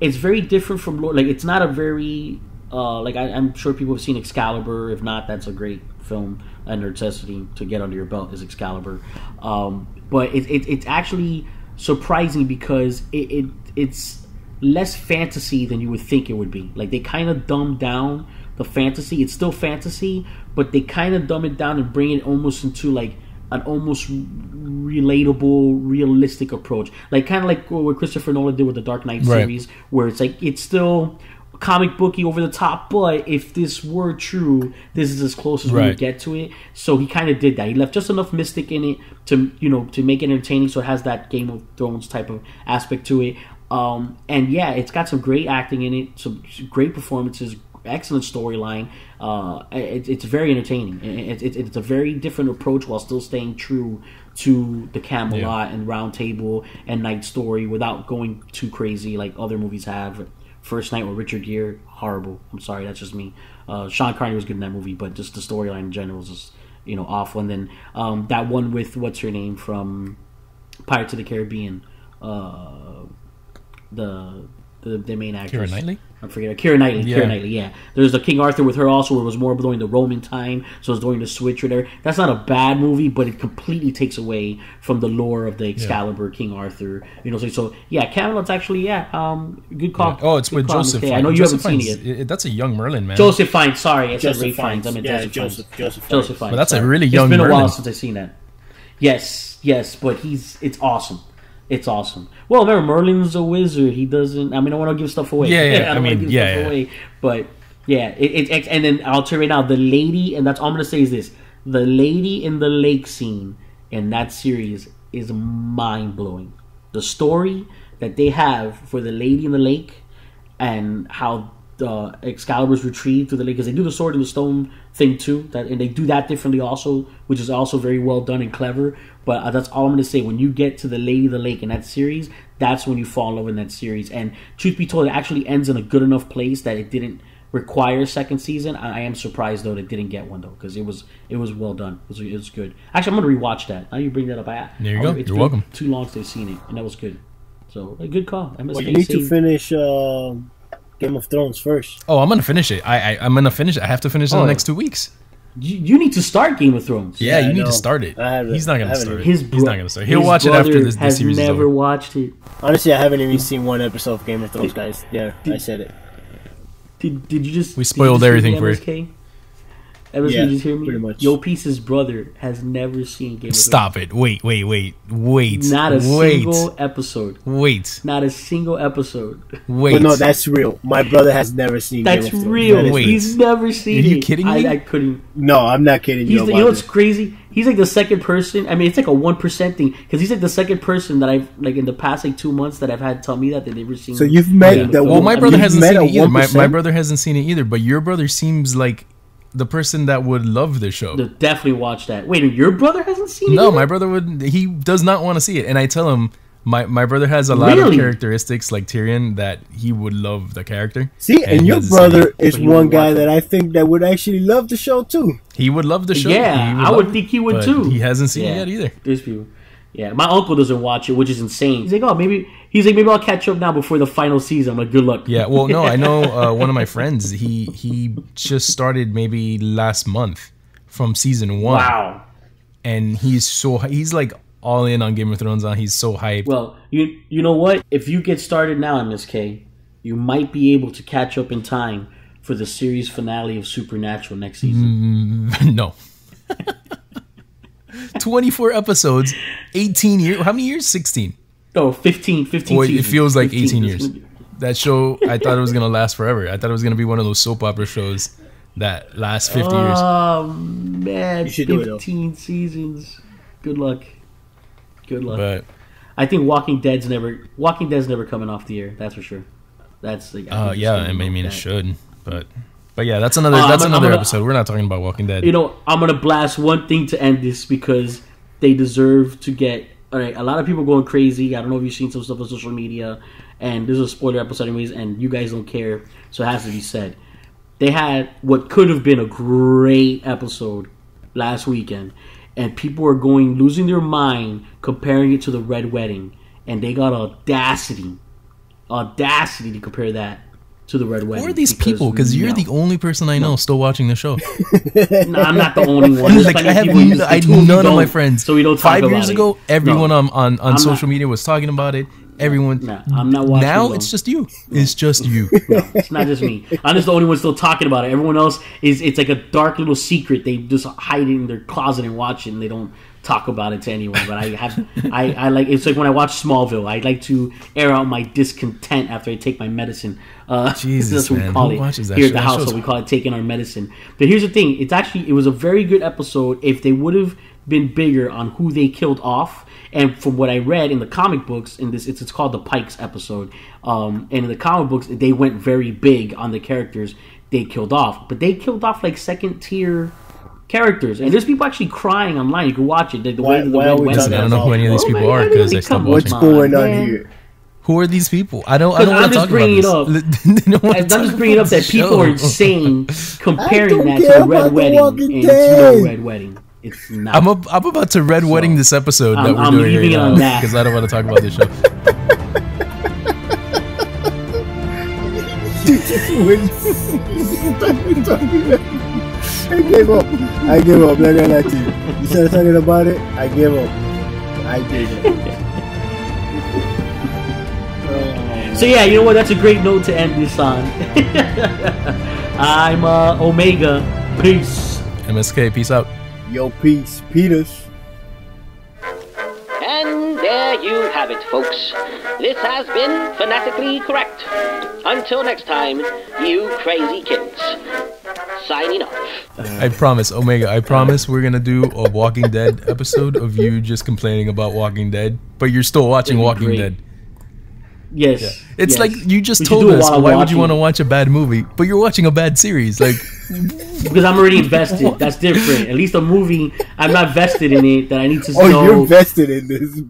it's very different from Lord. Like, it's not a very I'm sure people have seen Excalibur. If not, that's a great film and necessity to get under your belt is Excalibur. But it's actually surprising because it's less fantasy than you would think it would be. Like, they kind of dumb down the fantasy. It's still fantasy, but they kind of dumb it down and bring it almost into like an almost relatable, realistic approach, like kind of like what Christopher Nolan did with the Dark Knight series, where it's like it's still comic booky, over the top, but if this were true, this is as close as we would get to it. So he kind of did that. He left just enough mystic in it to make it entertaining, so it has that Game of Thrones type of aspect to it. And yeah, it's got some great acting in it, some great performances, excellent storyline. It's very entertaining. It's a very different approach while still staying true to the Camelot and Round Table and Night Story without going too crazy like other movies have. First Night with Richard Gere, horrible. I'm sorry, that's just me. Sean Connery was good in that movie, but just the storyline in general is just awful. And then that one with what's her name from Pirates of the Caribbean, the main actress. Keira Knightley? I forget. Keira Knightley. Yeah. Keira Knightley, yeah. There's the King Arthur with her also, where it was more during the Roman time, so it's during the switch or there. That's not a bad movie, but it completely takes away from the lore of the Excalibur, King Arthur. So yeah, Camelot's actually, good call. Yeah. Oh, it's with Joseph Fiennes. I know you Joseph haven't Fiennes. seen it yet. That's a young Merlin, man. Joseph Fiennes, sorry. I said Ray Fiennes. Fiennes. I meant Joseph Fiennes. But that's a really young It's been a while Merlin. since I've seen that. Yes, but it's awesome. It's awesome. Well, remember, Merlin's a wizard. He doesn't... I mean, I want to give stuff away. Yeah. I don't want to give stuff away. But, yeah. And then I'll tell you right now, the lady... And that's all I'm going to say is this. The lady in the lake scene in that series is mind-blowing. The story that they have for the lady in the lake and how the Excalibur's retrieved through the lake, because they do the sword and the stone thing too, and they do that differently also, which is also very well done and clever. But that's all I'm going to say. When you get to the Lady of the Lake in that series, that's when you fall in love in that series. And truth be told, it actually ends in a good enough place that it didn't require a second season. I am surprised though that it didn't get one though, because it was well done. It was good. Actually, I'm gonna rewatch that. Now you bring that up, there you go. It's You're welcome. Too long since I've seen it, and that was good. So a good call. Well, you need to finish Game of Thrones first. Oh, I'm gonna finish it. I'm gonna finish it. I have to finish it in the next 2 weeks. You need to start Game of Thrones. Yeah, you need to start it. He's not gonna start it. He's not gonna start. He'll his watch it after this has series is never over. watched it. Honestly, I haven't even seen one episode of Game of Thrones, guys. Yeah, I said it. Did you just? We spoiled everything for you. MSK, Yeah, you just hear me? pretty much. Yo Peace's brother has never seen Game of Thrones. Stop it! Wait! Not a single episode. Wait! Not a single episode. Wait! But no, that's real. My brother has never seen That's Game of Thrones. real. That is Wait. He's never seen it. Are you kidding me? I couldn't. No, I'm not kidding you. You know what's crazy? He's like the second person. I mean, it's like a 1% thing because he's like the second person that I've like in the past like 2 months that I've had tell me that they've never seen. So you've met the Well, my brother hasn't seen it either. My 1%? brother hasn't seen it either. But your brother seems like the person that would love the show. Definitely watch that. Wait, your brother hasn't seen it? No, either? my brother would. He does not want to see it, and I tell him my brother has a lot of Really? characteristics like Tyrion that he would love the character. See, and he your hasn't seen brother it. is But he one would guy watch that I think that would actually love the show too. He would love the show. Yeah, I love would it, think he would but too. He hasn't seen Yeah. it yet either. There's people. Yeah, my uncle doesn't watch it, which is insane. He's like, oh, maybe I'll catch up now before the final season. I'm like, good luck. Yeah, well, no, I know one of my friends. He just started maybe last month from season 1. Wow. And he's like all in on Game of Thrones. He's so hyped. Well, you know what? If you get started now, MSK, you might be able to catch up in time for the series finale of Supernatural next season. No. 24 episodes, 18 years. How many years? 16. No, 15 Boy, it seasons. feels like 15. 18 years. That show, I thought it was going to last forever. I thought it was going to be one of those soap opera shows that last 50 years. Oh, man. You should do it, though. 15 seasons. Good luck. But I think Walking Dead's never coming off the air. That's for sure. That's like, yeah, I mean, it should. But yeah, that's another episode. We're not talking about Walking Dead. You know, I'm gonna blast one thing to end this because they deserve to get. All right, a lot of people going crazy. I don't know if you've seen some stuff on social media, and this is a spoiler episode anyways, and you guys don't care, so it has to be said. They had what could have been a great episode last weekend, and people were losing their mind comparing it to the Red Wedding, and they got audacity to compare that to the Red Wedding. Who are these people? Because you're the only person I know still watching the show. No, I'm not the only one. There's Like, plenty I of have people who I do who none of don't, my friends. So we don't talk 5 about years it. ago, everyone No. on social media was talking about it. Everyone. Nah, I'm not watching. Now alone. it's just you. It's just you. No, it's not just me. I'm just the only one still talking about it. Everyone else it's like a dark little secret. They just hide it in their closet and watch it, and they don't talk about it to anyone. But I like it's like when I watch Smallville. I like to air out my discontent after I take my medicine. Jesus, that's what man. we call Who it watches that here at show? the That household. show's- We call it taking our medicine. But here's the thing: it was a very good episode. If they would have been bigger on who they killed off, and from what I read in the comic books, in this it's called the Pikes episode. And in the comic books, they went very big on the characters they killed off, but they killed off like second tier characters, and there's people actually crying online. You can watch it. The way the why Red are we Wedding- talking I don't know who any of these Oh, people man, are because I stopped come What's watching. on, going on man. here? Who are these people? I don't I'm want to just talk about bringing this. it up. They don't wanna I'm talk just bringing about up that the people show. are insane comparing don't that to care the Red about The Wedding, Walking and it's no Dead. Red Wedding. It's not. I'm about to red wedding this episode that I'm- we're I'm doing leaving here it on that. because I don't want to talk about this show. I gave up. Not gonna lie to you. You started talking about it, I gave up. I gave up. So yeah, you know what? That's a great note to end this on. I'm Omega. Peace. MSK, peace out. Yo, peace. Peters. And there you have it, folks. This has been Fanatically Correct. Until next time, you crazy kids. Signing off. I promise, Omega, I promise we're going to do a Walking Dead episode of you just complaining about Walking Dead, but you're still watching Walking great. Dead. Yes. It's yes. like you just We should told do it us, while I'm why would you want watching. to watch a bad movie? But you're watching a bad series. Like, Because I'm already invested. That's different. At least a movie, I'm not vested in it. That I need to Oh, know. you're vested in this.